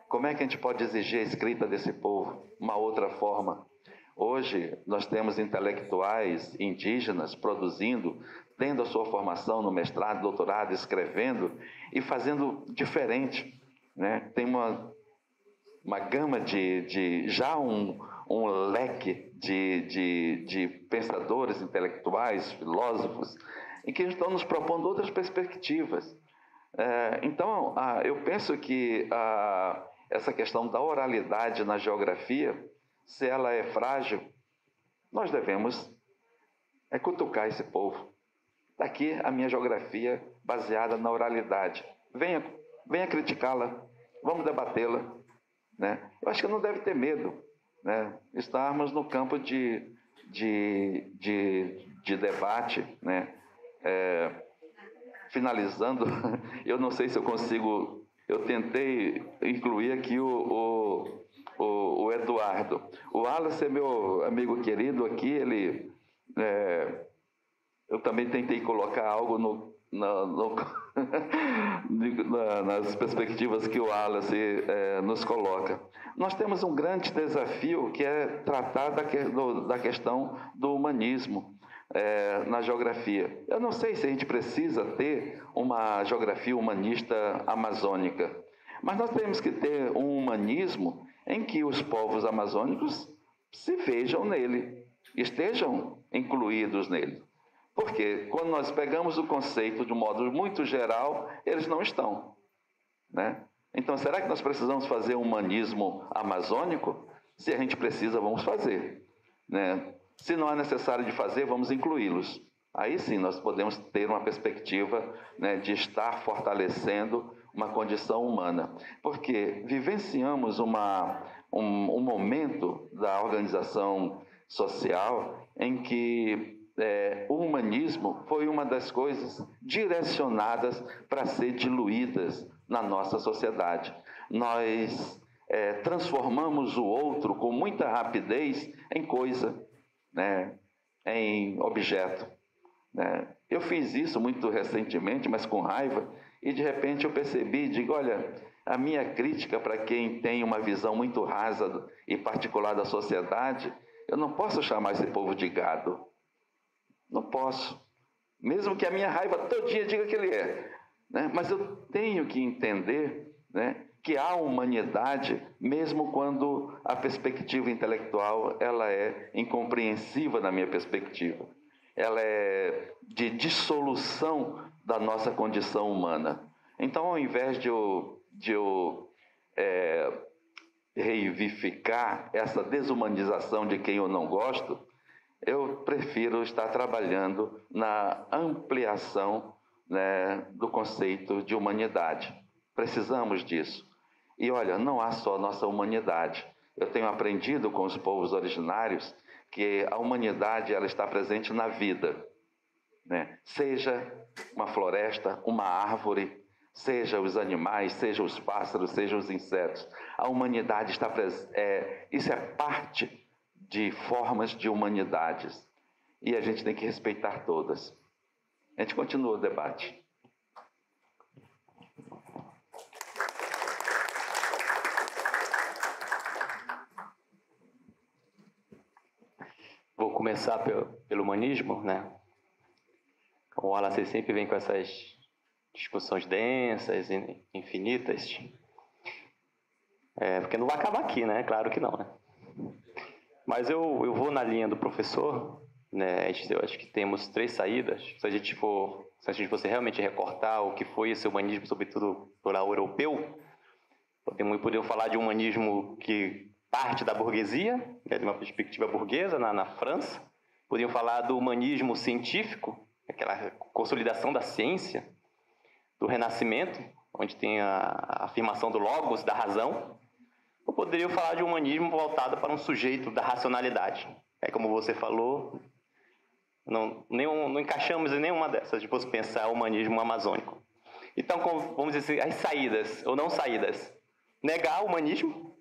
Como é que a gente pode exigir a escrita desse povo? Uma outra forma. Hoje, nós temos intelectuais indígenas produzindo, tendo a sua formação no mestrado, doutorado, escrevendo e fazendo diferente, né? Tem uma gama já um leque de pensadores intelectuais, filósofos, em que estão nos propondo outras perspectivas. Então, eu penso que essa questão da oralidade na geografia, se ela é frágil, nós devemos cutucar esse povo. Está aqui a minha geografia baseada na oralidade. Venha criticá-la, vamos debatê-la, né? Eu acho que não deve ter medo, né? Estarmos no campo de debate, né? Finalizando, eu não sei se eu consigo, eu tentei incluir aqui o Eduardo. O Wallace é meu amigo querido aqui, ele, eu também tentei colocar algo nas perspectivas que o Wallace nos coloca. Nós temos um grande desafio que é tratar da questão do humanismo na geografia. Eu não sei se a gente precisa ter uma geografia humanista amazônica, mas nós temos que ter um humanismo em que os povos amazônicos se vejam nele, estejam incluídos nele. Porque quando nós pegamos o conceito de um modo muito geral, eles não estão, né? Então, será que nós precisamos fazer um humanismo amazônico? Se a gente precisa, vamos fazer, né? Se não é necessário de fazer, vamos incluí-los. Aí sim, nós podemos ter uma perspectiva, né, de estar fortalecendo uma condição humana. Porque vivenciamos um momento da organização social em que o humanismo foi uma das coisas direcionadas para ser diluídas na nossa sociedade. Nós transformamos o outro com muita rapidez em coisa, né, em objeto, né? Eu fiz isso muito recentemente, mas com raiva, e de repente eu percebi, digo, olha, a minha crítica para quem tem uma visão muito rasa e particular da sociedade, eu não posso chamar esse povo de gado. Não posso. Mesmo que a minha raiva todinha diga que ele é, né? Mas eu tenho que entender, né, que há humanidade, mesmo quando a perspectiva intelectual ela é incompreensiva na minha perspectiva. Ela é de dissolução da nossa condição humana. Então, ao invés de eu reivindicar essa desumanização de quem eu não gosto, eu prefiro estar trabalhando na ampliação, né, do conceito de humanidade. Precisamos disso. E olha, não há só nossa humanidade. Eu tenho aprendido com os povos originários que a humanidade ela está presente na vida, né? Seja uma floresta, uma árvore, seja os animais, seja os pássaros, seja os insetos. A humanidade está presente. Isso é parte de formas de humanidades. E a gente tem que respeitar todas. A gente continua o debate. Vou começar pelo humanismo, né? O Wallace sempre vem com essas discussões densas e infinitas. Porque não vai acabar aqui, né? Claro que não, né? Mas eu vou na linha do professor, né? Eu acho que temos 3 saídas. Se a gente fosse realmente recortar o que foi esse humanismo, sobretudo plural europeu, podemos falar de um humanismo que parte da burguesia, né, de uma perspectiva burguesa na França. Poderiam falar do humanismo científico, aquela consolidação da ciência, do Renascimento, onde tem a afirmação do logos, da razão. Ou poderiam falar de um humanismo voltado para um sujeito da racionalidade. Como você falou, não encaixamos em nenhuma dessas, de você pensar o humanismo amazônico. Então, vamos dizer assim, as saídas ou não saídas. Negar o humanismo,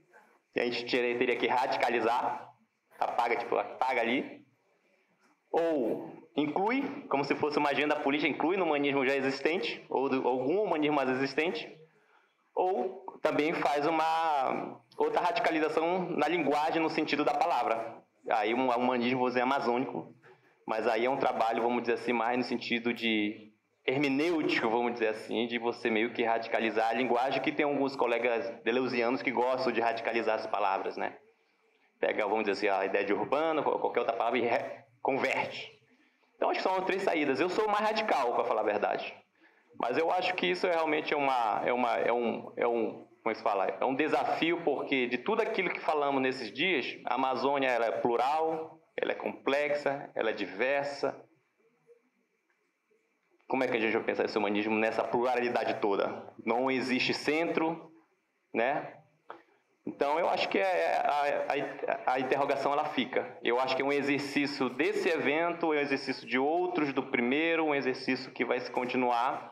e a gente teria que radicalizar, apaga ali. Ou inclui, como se fosse uma agenda política, inclui no humanismo já existente, ou algum humanismo mais existente, ou também faz uma outra radicalização na linguagem, no sentido da palavra. Aí um humanismo, vou dizer, amazônico, mas aí é um trabalho, vamos dizer assim, mais no sentido de hermenêutico, vamos dizer assim, de você meio que radicalizar a linguagem, que tem alguns colegas deleuzianos que gostam de radicalizar as palavras, né? Pega, vamos dizer assim, a ideia de urbano, qualquer outra palavra e converte. Então, acho que são 3 saídas. Eu sou mais radical, para falar a verdade. Mas eu acho que isso realmente é um desafio, porque de tudo aquilo que falamos nesses dias, a Amazônia ela é plural, ela é complexa, ela é diversa. Como é que a gente vai pensar esse humanismo nessa pluralidade toda? Não existe centro, né? Então, eu acho que a interrogação ela fica. Eu acho que é um exercício desse evento, é um exercício de outros, do primeiro, um exercício que vai se continuar.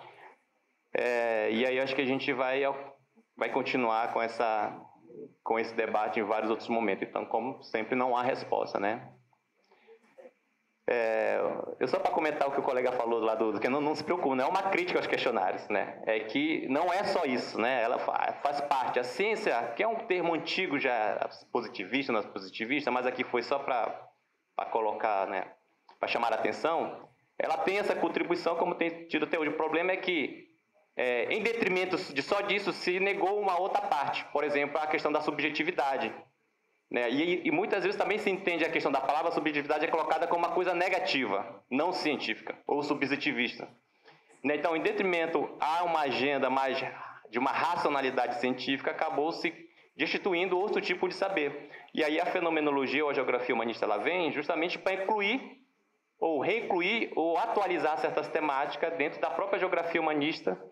E aí, eu acho que a gente vai continuar com esse debate em vários outros momentos. Então, como sempre, não há resposta, né? Eu só para comentar o que o colega falou lá que não se preocupe, não é uma crítica aos questionários, né? É que não é só isso, né? Ela faz parte. A ciência, que é um termo antigo já, positivista, não é positivista, mas aqui foi só para colocar, né? Para chamar a atenção. Ela tem essa contribuição, como tem tido até hoje. O problema é que, em detrimento só disso, se negou uma outra parte. Por exemplo, a questão da subjetividade. Né? E muitas vezes também se entende a questão da palavra subjetividade é colocada como uma coisa negativa, não científica ou subjetivista. Né? Então, em detrimento a uma agenda mais de uma racionalidade científica, acabou se destituindo outro tipo de saber. E aí a fenomenologia ou a geografia humanista ela vem justamente para incluir ou reincluir ou atualizar certas temáticas dentro da própria geografia humanista,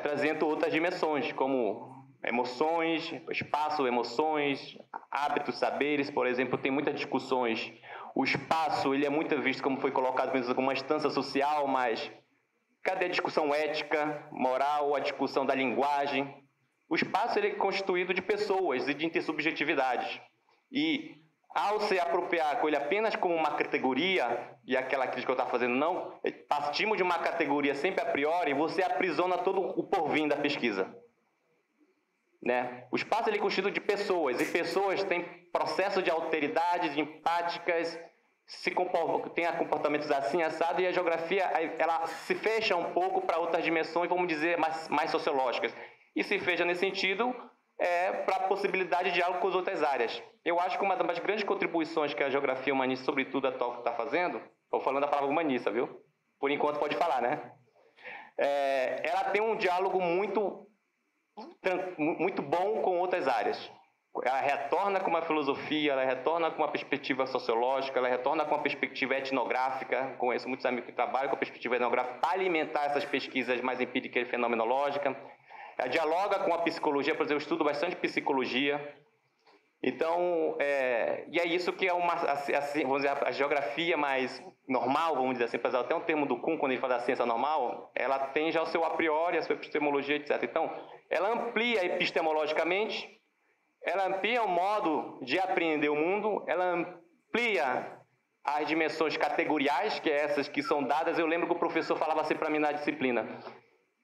trazendo outras dimensões, como emoções, espaço, emoções, hábitos, saberes, por exemplo, tem muitas discussões. O espaço, ele é muito visto, como foi colocado, como uma instância social, mas cadê a discussão ética, moral, a discussão da linguagem? O espaço ele é constituído de pessoas e de intersubjetividades. E, ao se apropriar com ele apenas como uma categoria, e aquela crítica que eu estava fazendo, não, partimos de uma categoria sempre a priori, você aprisiona todo o porvim da pesquisa. Né? O espaço ele é constituído de pessoas, e pessoas têm processos de alteridades, empáticas, têm comportamentos assim, assado, e a geografia ela se fecha um pouco para outras dimensões, vamos dizer, mais sociológicas. E se fecha nesse sentido para a possibilidade de diálogo com as outras áreas. Eu acho que uma das grandes contribuições que a geografia humanista, sobretudo a TOC, está fazendo, estou falando da palavra humanista, viu? Por enquanto pode falar, né? Ela tem um diálogo muito bom com outras áreas. Ela retorna com uma filosofia, ela retorna com uma perspectiva sociológica, ela retorna com uma perspectiva etnográfica. Conheço muitos amigos que trabalham com a perspectiva etnográfica para alimentar essas pesquisas mais empíricas e fenomenológicas. ela dialoga com a psicologia, por exemplo, eu estudo bastante psicologia. Então, e é isso que é vamos dizer, a geografia mais normal, vamos dizer assim, apesar até um termo do Kuhn, quando ele fala da ciência normal, ela tem já o seu a priori, a sua epistemologia, etc. Então, ela amplia epistemologicamente, ela amplia o modo de apreender o mundo, ela amplia as dimensões categoriais, que é essas que são dadas. Eu lembro que o professor falava assim para mim na disciplina: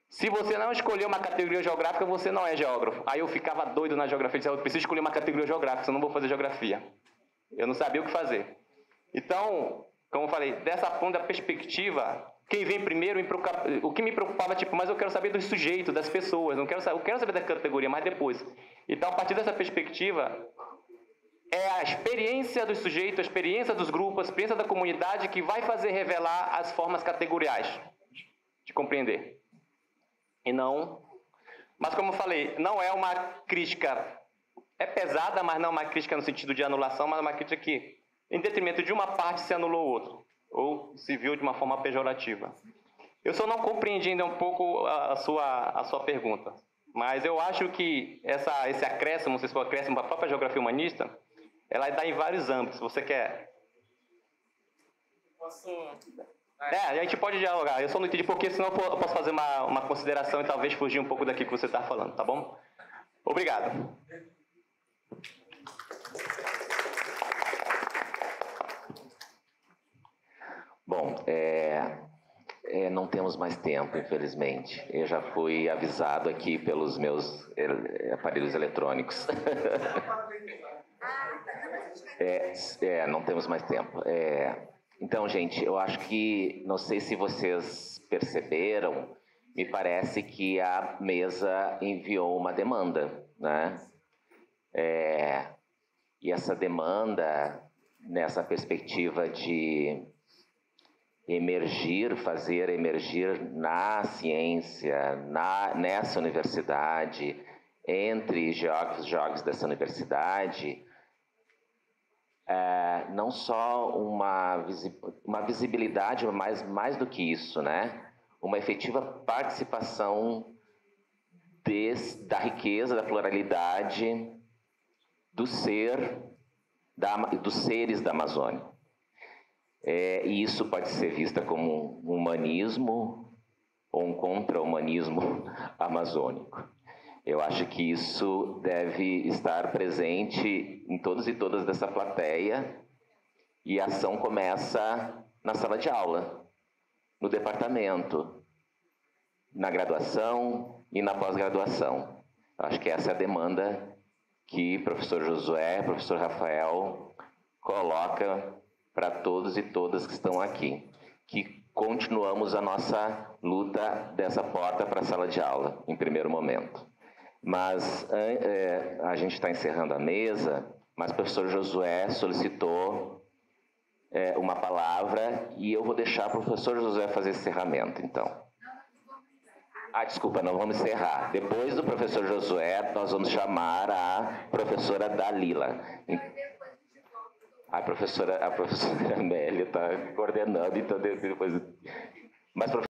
se você não escolher uma categoria geográfica, você não é geógrafo. Aí eu ficava doido na geografia, eu dizia: eu preciso escolher uma categoria geográfica, senão eu não vou fazer geografia. Eu não sabia o que fazer. Então, como eu falei, dessa ponta da perspectiva, quem vem primeiro, o que me preocupava, tipo, mas eu quero saber do sujeito, das pessoas, eu quero saber da categoria, mas depois. Então, a partir dessa perspectiva, é a experiência do sujeito, a experiência dos grupos, a experiência da comunidade que vai fazer revelar as formas categoriais de compreender. E não... Mas, como eu falei, não é uma crítica... É pesada, mas não é uma crítica no sentido de anulação, mas é uma crítica que, em detrimento de uma parte, se anulou outra, ou se viu de uma forma pejorativa. Eu só não compreendi ainda um pouco a sua pergunta, mas eu acho que esse acréscimo, não sei se for acréscimo para a própria geografia humanista, ela dá em vários âmbitos. Você quer... Posso... a gente pode dialogar. Eu só não entendi porque, senão eu posso fazer uma consideração e talvez fugir um pouco daqui que você está falando, tá bom? Obrigado. Bom, não temos mais tempo, infelizmente. Eu já fui avisado aqui pelos meus aparelhos eletrônicos. Não temos mais tempo. Então, gente, eu acho que, não sei se vocês perceberam, me parece que a mesa enviou uma demanda, né? E essa demanda, nessa perspectiva de fazer emergir na ciência, nessa universidade, entre geógrafos dessa universidade, não só uma visibilidade, mas mais do que isso, né? Uma efetiva participação da riqueza, da pluralidade dos seres da Amazônia. E isso pode ser visto como um humanismo ou um contra-humanismo amazônico. Eu acho que isso deve estar presente em todos e todas dessa plateia, e a ação começa na sala de aula, no departamento, na graduação e na pós-graduação. Eu acho que essa é a demanda que o professor Josué, o professor Rafael coloca para todos e todas que estão aqui, que continuamos a nossa luta dessa porta para a sala de aula, em primeiro momento. Mas a gente está encerrando a mesa, mas o professor Josué solicitou uma palavra e eu vou deixar o professor Josué fazer esse encerramento, então. Desculpa, não vamos encerrar. Depois do professor Josué, nós vamos chamar a professora Dalila. A professora Amélia está coordenando, então depois... Mas,